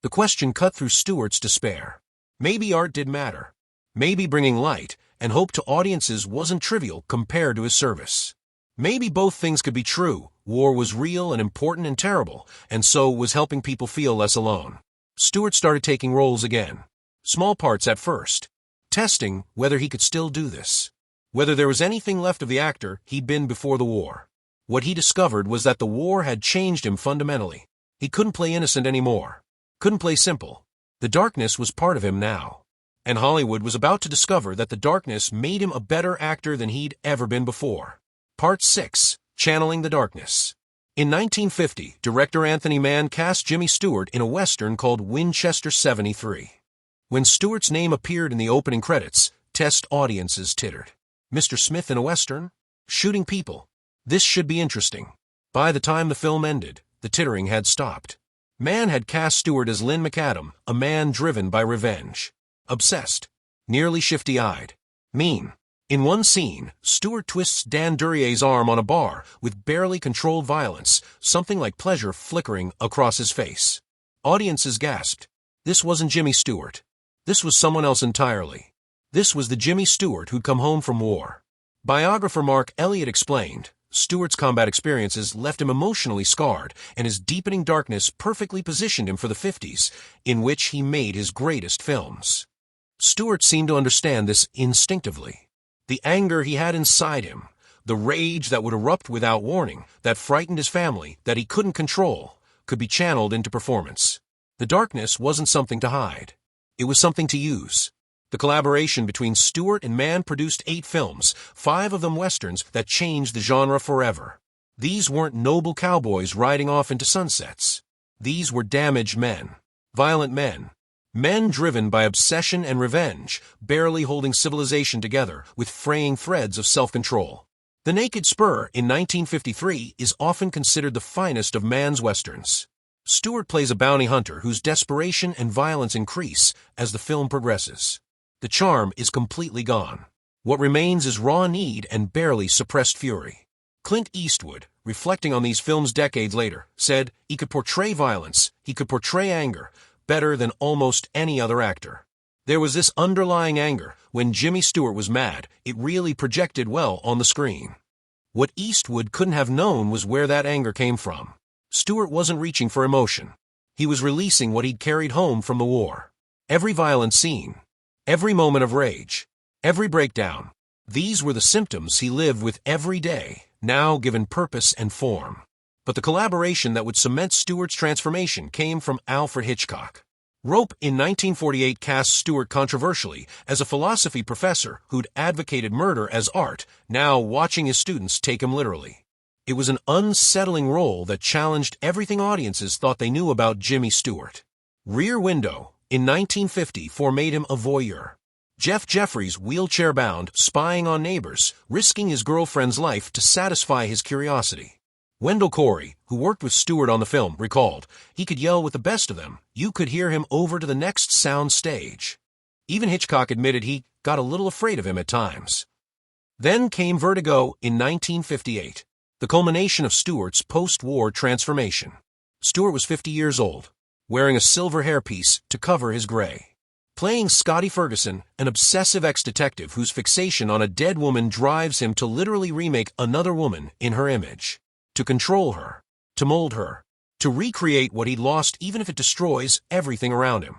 Speaker 1: The question cut through Stewart's despair. Maybe art did matter. Maybe bringing light and hope to audiences wasn't trivial compared to his service. Maybe both things could be true. War was real and important and terrible, and so was helping people feel less alone. Stewart started taking roles again. Small parts at first. Testing whether he could still do this. Whether there was anything left of the actor he'd been before the war. What he discovered was that the war had changed him fundamentally. He couldn't play innocent anymore. Couldn't play simple. The darkness was part of him now. And Hollywood was about to discover that the darkness made him a better actor than he'd ever been before. Part 6. Channeling the Darkness. In 1950, director Anthony Mann cast Jimmy Stewart in a western called Winchester 73. When Stewart's name appeared in the opening credits, test audiences tittered. Mr. Smith in a western? Shooting people. This should be interesting. By the time the film ended, the tittering had stopped. Mann had cast Stewart as Lynn McAdam, a man driven by revenge. Obsessed. Nearly shifty-eyed. Mean. In one scene, Stewart twists Dan Duryea's arm on a bar with barely controlled violence, something like pleasure flickering across his face. Audiences gasped. This wasn't Jimmy Stewart. This was someone else entirely. This was the Jimmy Stewart who'd come home from war. Biographer Mark Elliott explained, Stewart's combat experiences left him emotionally scarred, and his deepening darkness perfectly positioned him for the 50s, in which he made his greatest films. Stewart seemed to understand this instinctively. The anger he had inside him, the rage that would erupt without warning, that frightened his family, that he couldn't control, could be channeled into performance. The darkness wasn't something to hide. It was something to use. The collaboration between Stewart and Mann produced 8 films, 5 of them westerns that changed the genre forever. These weren't noble cowboys riding off into sunsets. These were damaged men, violent men. Men driven by obsession and revenge, barely holding civilization together with fraying threads of self-control. The Naked Spur in 1953 is often considered the finest of Mann's westerns. Stewart plays a bounty hunter whose desperation and violence increase as the film progresses. The charm is completely gone. What remains is raw need and barely suppressed fury. Clint Eastwood, reflecting on these films decades later, said he could portray violence, he could portray anger, better than almost any other actor. There was this underlying anger. When Jimmy Stewart was mad, it really projected well on the screen. What Eastwood couldn't have known was where that anger came from. Stewart wasn't reaching for emotion. He was releasing what he'd carried home from the war. Every violent scene, every moment of rage, every breakdown, these were the symptoms he lived with every day, now given purpose and form. But the collaboration that would cement Stewart's transformation came from Alfred Hitchcock. Rope in 1948 cast Stewart controversially as a philosophy professor who'd advocated murder as art, now watching his students take him literally. It was an unsettling role that challenged everything audiences thought they knew about Jimmy Stewart. Rear Window in 1950 made him a voyeur. Jeff Jeffries, wheelchair-bound, spying on neighbors, risking his girlfriend's life to satisfy his curiosity. Wendell Corey, who worked with Stewart on the film, recalled, he could yell with the best of them. You could hear him over to the next sound stage. Even Hitchcock admitted he got a little afraid of him at times. Then came Vertigo in 1958, the culmination of Stewart's post-war transformation. Stewart was 50 years old, wearing a silver hairpiece to cover his gray. Playing Scotty Ferguson, an obsessive ex-detective whose fixation on a dead woman drives him to literally remake another woman in her image. To control her, to mold her, to recreate what he'd lost even if it destroys everything around him.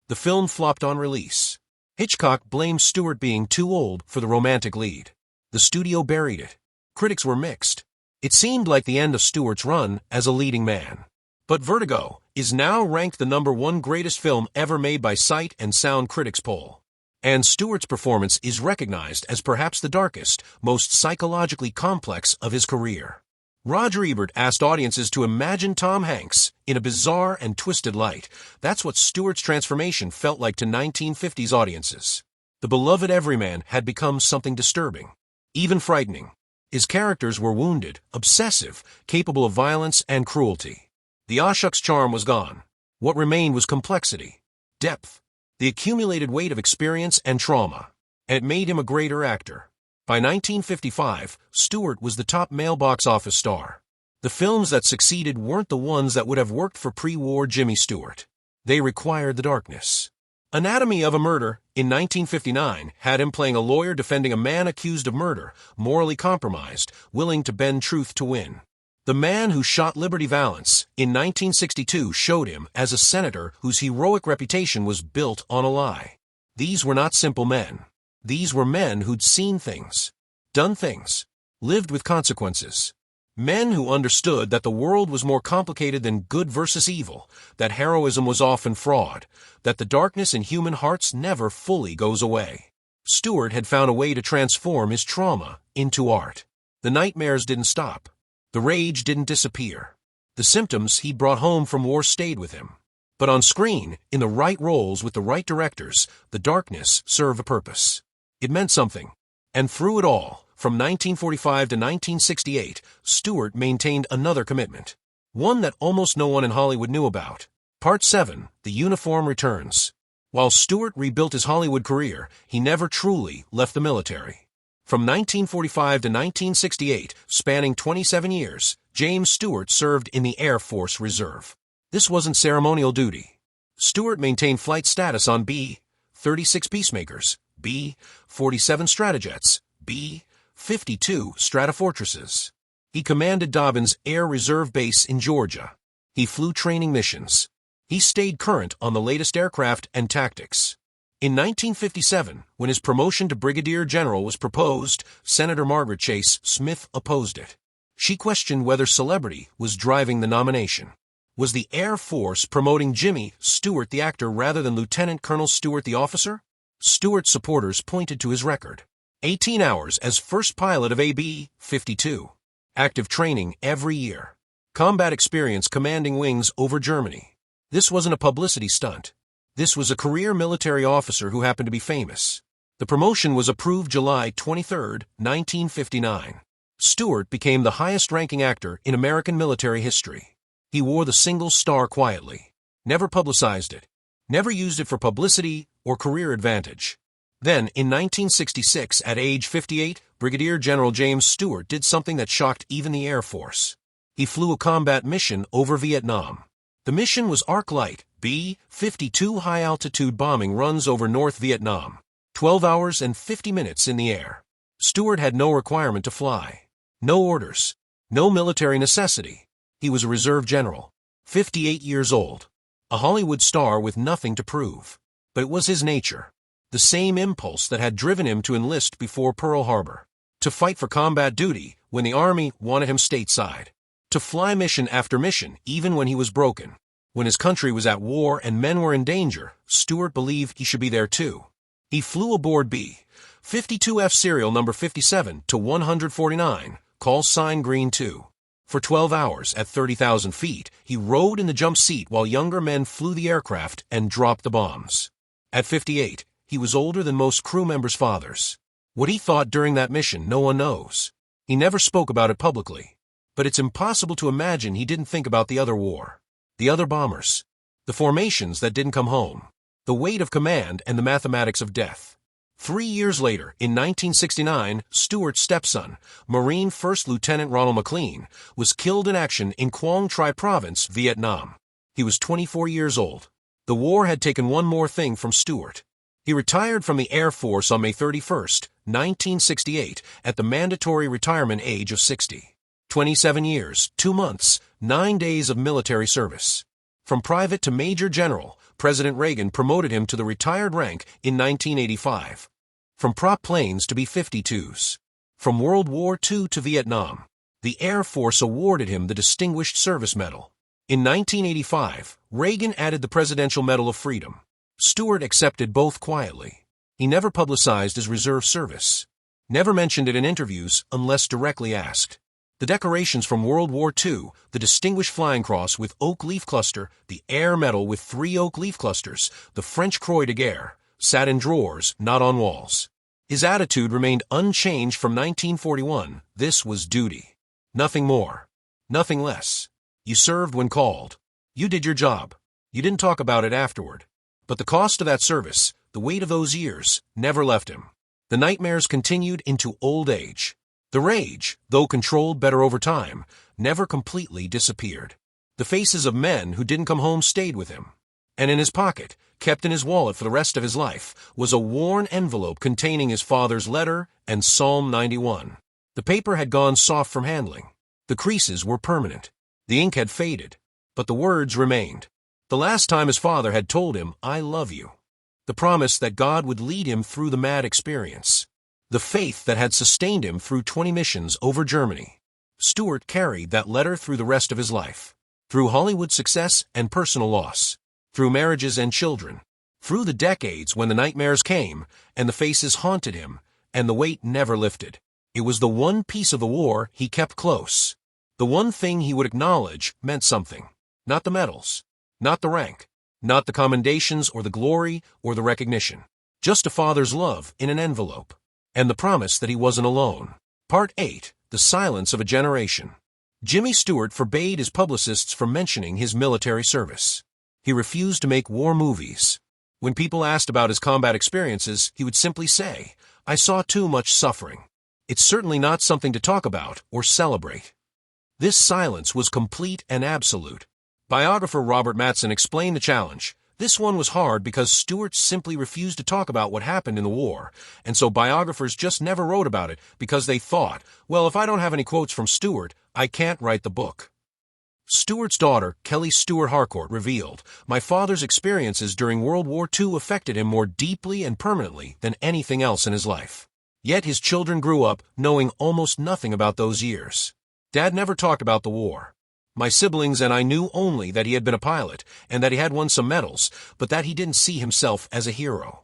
Speaker 1: The film flopped on release. Hitchcock blamed Stewart being too old for the romantic lead. The studio buried it. Critics were mixed. It seemed like the end of Stewart's run as a leading man. But Vertigo is now ranked the #1 greatest film ever made by Sight and Sound Critics poll. And Stewart's performance is recognized as perhaps the darkest, most psychologically complex of his career. Roger Ebert asked audiences to imagine Tom Hanks in a bizarre and twisted light. That's what Stewart's transformation felt like to 1950s audiences. The beloved everyman had become something disturbing, even frightening. His characters were wounded, obsessive, capable of violence and cruelty. The Ashok's charm was gone. What remained was complexity, depth, the accumulated weight of experience and trauma. And it made him a greater actor. By 1955, Stewart was the top male box office star. The films that succeeded weren't the ones that would have worked for pre-war Jimmy Stewart. They required the darkness. Anatomy of a Murder, in 1959, had him playing a lawyer defending a man accused of murder, morally compromised, willing to bend truth to win. The Man Who Shot Liberty Valance, in 1962, showed him as a senator whose heroic reputation was built on a lie. These were not simple men. These were men who'd seen things, done things, lived with consequences. Men who understood that the world was more complicated than good versus evil, that heroism was often fraud, that the darkness in human hearts never fully goes away. Stewart had found a way to transform his trauma into art. The nightmares didn't stop. The rage didn't disappear. The symptoms he brought home from war stayed with him. But on screen, in the right roles with the right directors, the darkness served a purpose. It meant something. And through it all, from 1945 to 1968, Stewart maintained another commitment. One that almost no one in Hollywood knew about. Part 7, The Uniform Returns. While Stewart rebuilt his Hollywood career, he never truly left the military. From 1945 to 1968, spanning 27 years, James Stewart served in the Air Force Reserve. This wasn't ceremonial duty. Stewart maintained flight status on B-36 Peacemakers, B-47 Stratojets, B-52 Stratofortresses. He commanded Dobbin's Air Reserve Base in Georgia. He flew training missions. He stayed current on the latest aircraft and tactics. In 1957, when his promotion to brigadier general was proposed, Senator Margaret Chase Smith opposed it. She questioned whether celebrity was driving the nomination. Was the Air Force promoting Jimmy Stewart the actor rather than Lieutenant Colonel Stewart the officer? Stewart's supporters pointed to his record. 18 hours as first pilot of a B-52. Active training every year. Combat experience commanding wings over Germany. This wasn't a publicity stunt. This was a career military officer who happened to be famous. The promotion was approved July 23, 1959. Stewart became the highest-ranking actor in American military history. He wore the single star quietly, never publicized it, never used it for publicity or career advantage. Then, in 1966, at age 58, Brigadier General James Stewart did something that shocked even the Air Force. He flew a combat mission over Vietnam. The mission was Arc-Light, B-52 high-altitude bombing runs over North Vietnam. 12 hours and 50 minutes in the air. Stewart had no requirement to fly. No orders. No military necessity. He was a reserve general. 58 years old. A Hollywood star with nothing to prove. But it was his nature. The same impulse that had driven him to enlist before Pearl Harbor. To fight for combat duty when the Army wanted him stateside. To fly mission after mission even when he was broken. When his country was at war and men were in danger, Stewart believed he should be there too. He flew aboard B-52F serial number 57 to 149, call sign Green 2. For 12 hours at 30,000 feet, he rode in the jump seat while younger men flew the aircraft and dropped the bombs. At 58, he was older than most crew members' fathers. What he thought during that mission, no one knows. He never spoke about it publicly. But it's impossible to imagine he didn't think about the other war. The other bombers. The formations that didn't come home. The weight of command and the mathematics of death. 3 years later, in 1969, Stewart's stepson, Marine First Lieutenant Ronald McLean, was killed in action in Quang Tri Province, Vietnam. He was 24 years old. The war had taken one more thing from Stewart. He retired from the Air Force on May 31, 1968, at the mandatory retirement age of 60. 27 years, 2 months, 9 days of military service. From private to major general, President Reagan promoted him to the retired rank in 1985. From prop planes to B-52s. From World War II to Vietnam. The Air Force awarded him the Distinguished Service Medal. In 1985, Reagan added the Presidential Medal of Freedom. Stewart accepted both quietly. He never publicized his reserve service. Never mentioned it in interviews unless directly asked. The decorations from World War II, the Distinguished Flying Cross with Oak Leaf Cluster, the Air Medal with 3 oak leaf clusters, the French Croix de Guerre, sat in drawers, not on walls. His attitude remained unchanged from 1941. This was duty. Nothing more. Nothing less. You served when called. You did your job. You didn't talk about it afterward. But the cost of that service, the weight of those years, never left him. The nightmares continued into old age. The rage, though controlled better over time, never completely disappeared. The faces of men who didn't come home stayed with him. And in his pocket, kept in his wallet for the rest of his life, was a worn envelope containing his father's letter and Psalm 91. The paper had gone soft from handling. The creases were permanent. The ink had faded, but the words remained. The last time his father had told him, "I love you." The promise that God would lead him through the mad experience. The faith that had sustained him through 20 missions over Germany. Stewart carried that letter through the rest of his life. Through Hollywood success and personal loss. Through marriages and children. Through the decades when the nightmares came, and the faces haunted him, and the weight never lifted. It was the one piece of the war he kept close. The one thing he would acknowledge meant something. Not the medals. Not the rank. Not the commendations or the glory or the recognition. Just a father's love in an envelope. And the promise that he wasn't alone. Part 8. The Silence of a Generation. Jimmy Stewart forbade his publicists from mentioning his military service. He refused to make war movies. When people asked about his combat experiences, he would simply say, "I saw too much suffering." It's certainly not something to talk about or celebrate. This silence was complete and absolute. Biographer Robert Mattson explained the challenge. This one was hard because Stewart simply refused to talk about what happened in the war, and so biographers just never wrote about it because they thought, well, if I don't have any quotes from Stewart, I can't write the book. Stewart's daughter, Kelly Stewart Harcourt, revealed, "My father's experiences during World War II affected him more deeply and permanently than anything else in his life." Yet his children grew up knowing almost nothing about those years. Dad never talked about the war. My siblings and I knew only that he had been a pilot and that he had won some medals, but that he didn't see himself as a hero.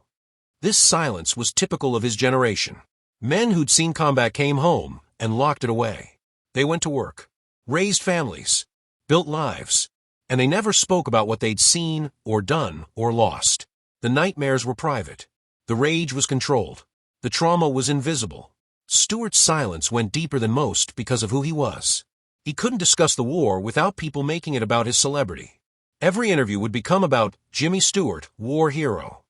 Speaker 1: This silence was typical of his generation. Men who'd seen combat came home and locked it away. They went to work, raised families, built lives, and they never spoke about what they'd seen or done or lost. The nightmares were private. The rage was controlled. The trauma was invisible. Stewart's silence went deeper than most because of who he was. He couldn't discuss the war without people making it about his celebrity. Every interview would become about Jimmy Stewart, war hero.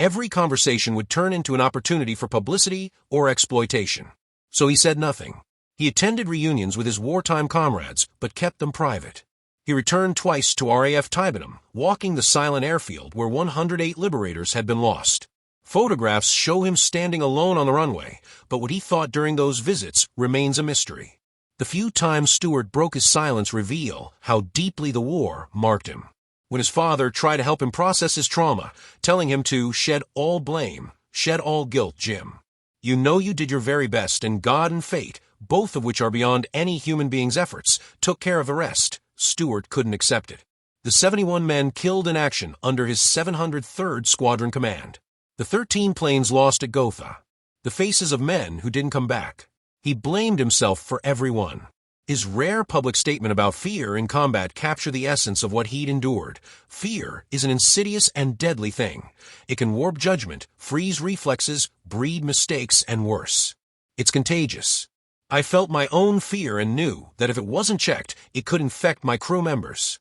Speaker 1: Every conversation would turn into an opportunity for publicity or exploitation. So he said nothing. He attended reunions with his wartime comrades, but kept them private. He returned twice to RAF Tybenham, walking the silent airfield where 108 Liberators had been lost. Photographs show him standing alone on the runway, but what he thought during those visits remains a mystery. The few times Stewart broke his silence reveal how deeply the war marked him. When his father tried to help him process his trauma, telling him to shed all blame, shed all guilt, Jim. You know you did your very best, and God and fate, both of which are beyond any human being's efforts, took care of the rest. Stewart couldn't accept it. The 71 men killed in action under his 703rd Squadron command. The 13 planes lost at Gotha. The faces of men who didn't come back. He blamed himself for every one. His rare public statement about fear in combat captured the essence of what he'd endured. Fear is an insidious and deadly thing. It can warp judgment, freeze reflexes, breed mistakes, and worse. It's contagious. I felt my own fear and knew that if it wasn't checked, it could infect my crew members.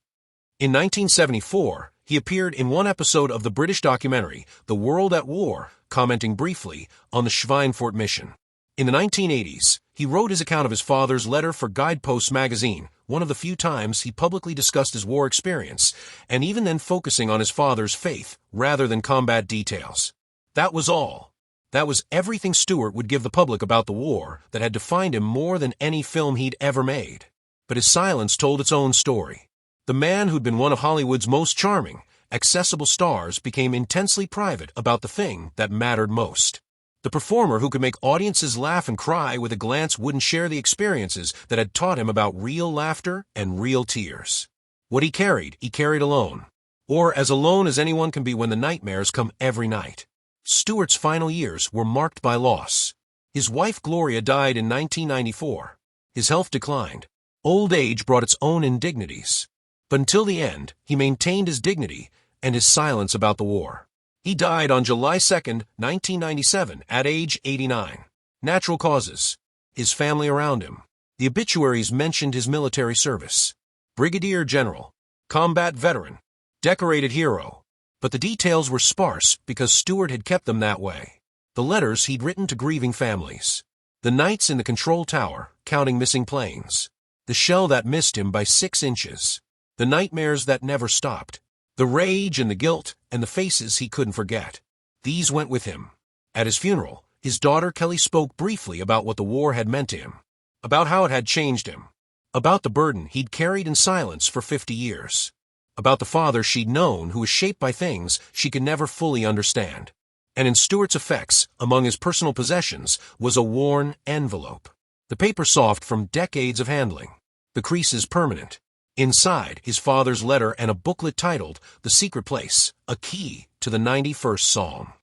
Speaker 1: In 1974, he appeared in one episode of the British documentary, The World at War, commenting briefly on the Schweinfurt mission. In the 1980s, he wrote his account of his father's letter for Guidepost magazine, one of the few times he publicly discussed his war experience, and even then focusing on his father's faith rather than combat details. That was all. That was everything Stewart would give the public about the war that had defined him more than any film he'd ever made. But his silence told its own story. The man who'd been one of Hollywood's most charming, accessible stars became intensely private about the thing that mattered most. The performer who could make audiences laugh and cry with a glance wouldn't share the experiences that had taught him about real laughter and real tears. What he carried alone. Or as alone as anyone can be when the nightmares come every night. Stewart's final years were marked by loss. His wife Gloria died in 1994. His health declined. Old age brought its own indignities. But until the end, he maintained his dignity and his silence about the war. He died on July 2, 1997, at age 89. Natural causes. His family around him. The obituaries mentioned his military service. Brigadier General. Combat veteran. Decorated hero. But the details were sparse because Stewart had kept them that way. The letters he'd written to grieving families. The nights in the control tower, counting missing planes. The shell that missed him by 6 inches. The nightmares that never stopped. The rage and the guilt and the faces he couldn't forget. These went with him. At his funeral, his daughter Kelly spoke briefly about what the war had meant to him, about how it had changed him, about the burden he'd carried in silence for 50 years, about the father she'd known who was shaped by things she could never fully understand. And in Stewart's effects, among his personal possessions, was a worn envelope. The paper soft from decades of handling, the creases permanent. Inside, his father's letter and a booklet titled The Secret Place, a key to the 91st Psalm.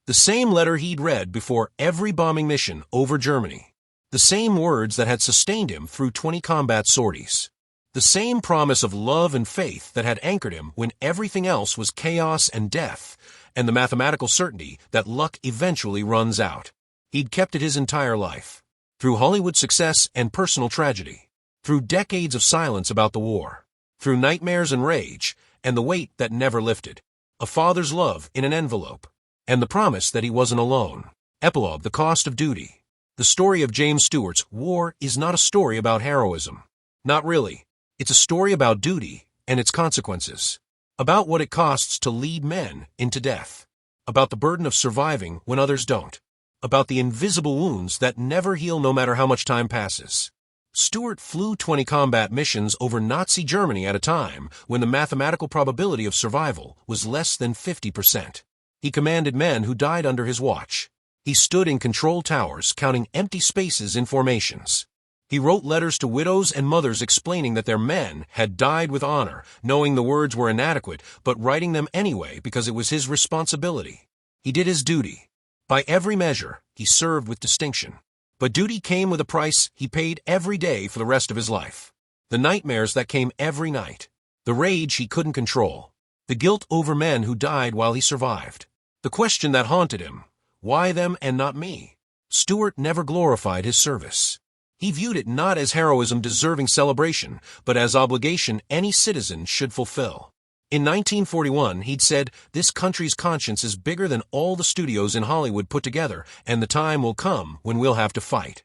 Speaker 1: The same letter he'd read before every bombing mission over Germany. The same words that had sustained him through 20 combat sorties. The same promise of love and faith that had anchored him when everything else was chaos and death, and the mathematical certainty that luck eventually runs out. He'd kept it his entire life. Through Hollywood success and personal tragedy. Through decades of silence about the war. Through nightmares and rage, and the weight that never lifted. A father's love in an envelope. And the promise that he wasn't alone. Epilogue: The Cost of Duty. The story of James Stewart's War is not a story about heroism. Not really. It's a story about duty and its consequences. About what it costs to lead men into death. About the burden of surviving when others don't. About the invisible wounds that never heal no matter how much time passes. Stewart flew 20 combat missions over Nazi Germany at a time when the mathematical probability of survival was less than 50%. He commanded men who died under his watch. He stood in control towers counting empty spaces in formations. He wrote letters to widows and mothers explaining that their men had died with honor, knowing the words were inadequate, but writing them anyway because it was his responsibility. He did his duty. By every measure, he served with distinction. But duty came with a price he paid every day for the rest of his life. The nightmares that came every night. The rage he couldn't control. The guilt over men who died while he survived. The question that haunted him: why them and not me? Stewart never glorified his service. He viewed it not as heroism deserving celebration, but as obligation any citizen should fulfill. In 1941, he'd said, "This country's conscience is bigger than all the studios in Hollywood put together, and the time will come when we'll have to fight."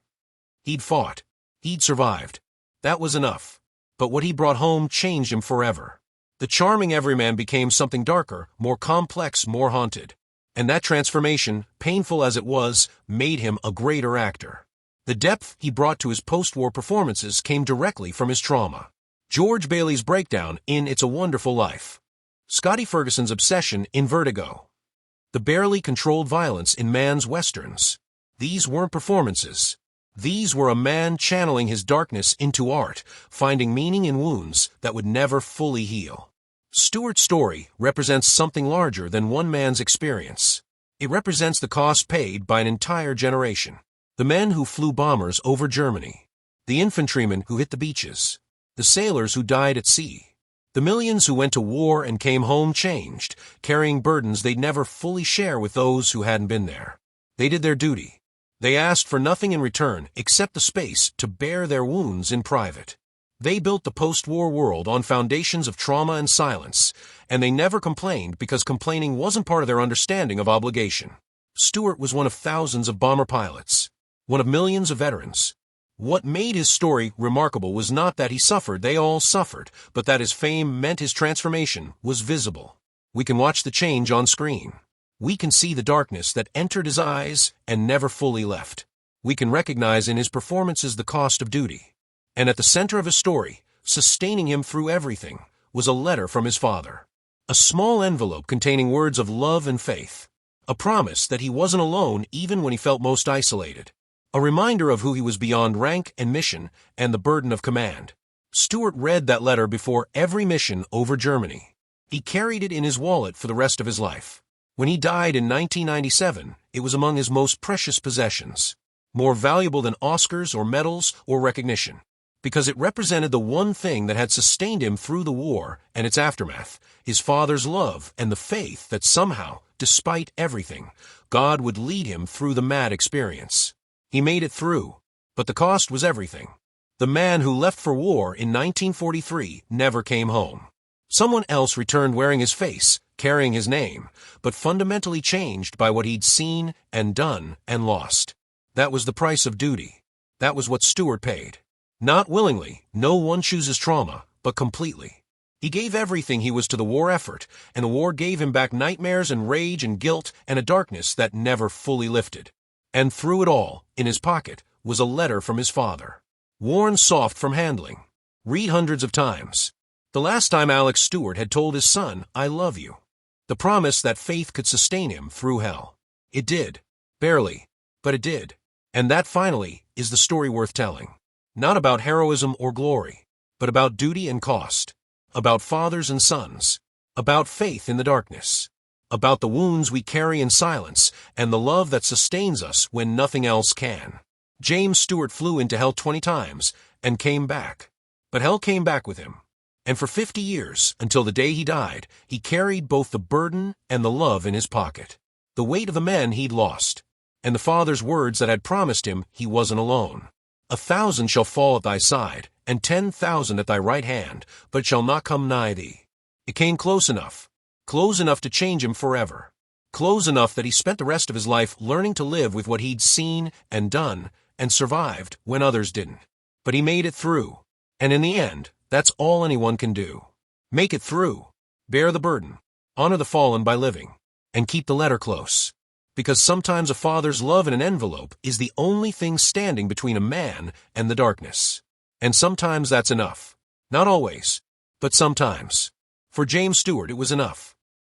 Speaker 1: He'd fought. He'd survived. That was enough. But what he brought home changed him forever. The charming everyman became something darker, more complex, more haunted. And that transformation, painful as it was, made him a greater actor. The depth he brought to his post-war performances came directly from his trauma. George Bailey's breakdown in It's a Wonderful Life. Scotty Ferguson's obsession in Vertigo. The barely controlled violence in Mann's westerns. These weren't performances. These were a man channeling his darkness into art, finding meaning in wounds that would never fully heal. Stewart's story represents something larger than one man's experience. It represents the cost paid by an entire generation. The men who flew bombers over Germany. The infantrymen who hit the beaches. The sailors who died at sea. The millions who went to war and came home changed, carrying burdens they'd never fully share with those who hadn't been there. They did their duty. They asked for nothing in return except the space to bear their wounds in private. They built the post-war world on foundations of trauma and silence, and they never complained because complaining wasn't part of their understanding of obligation. Stewart was one of thousands of bomber pilots, one of millions of veterans. What made his story remarkable was not that he suffered, they all suffered, but that his fame meant his transformation was visible. We can watch the change on screen. We can see the darkness that entered his eyes and never fully left. We can recognize in his performances the cost of duty. And at the center of his story, sustaining him through everything, was a letter from his father. A small envelope containing words of love and faith. A promise that he wasn't alone even when he felt most isolated. A reminder of who he was beyond rank and mission and the burden of command. Stewart read that letter before every mission over Germany. He carried it in his wallet for the rest of his life. When he died in 1997, it was among his most precious possessions. More valuable than Oscars or medals or recognition. Because it represented the one thing that had sustained him through the war and its aftermath, his father's love and the faith that somehow, despite everything, God would lead him through the mad experience. He made it through, but the cost was everything. The man who left for war in 1943 never came home. Someone else returned wearing his face, carrying his name, but fundamentally changed by what he'd seen and done and lost. That was the price of duty. That was what Stewart paid. Not willingly, no one chooses trauma, but completely. He gave everything he was to the war effort, and the war gave him back nightmares and rage and guilt and a darkness that never fully lifted. And through it all, in his pocket, was a letter from his father. Worn soft from handling. Read hundreds of times. The last time Alex Stewart had told his son, "I love you." The promise that faith could sustain him through hell. It did. Barely. But it did. And that, finally, is the story worth telling. Not about heroism or glory, but about duty and cost. About fathers and sons. About faith in the darkness. About the wounds we carry in silence and the love that sustains us when nothing else can. James Stewart flew into hell 20 times and came back. But hell came back with him. And for 50 years, until the day he died, he carried both the burden and the love in his pocket. The weight of the men he'd lost, and the Father's words that had promised him he wasn't alone. 1,000 shall fall at thy side, and 10,000 at thy right hand, but it shall not come nigh thee. It came close enough to change him forever. Close enough that he spent the rest of his life learning to live with what he'd seen and done and survived when others didn't. But he made it through. And in the end, that's all anyone can do. Make it through. Bear the burden. Honor the fallen by living. And keep the letter close. Because sometimes a father's love in an envelope is the only thing standing between a man and the darkness. And sometimes that's enough. Not always, but sometimes. For James Stewart, it was enough.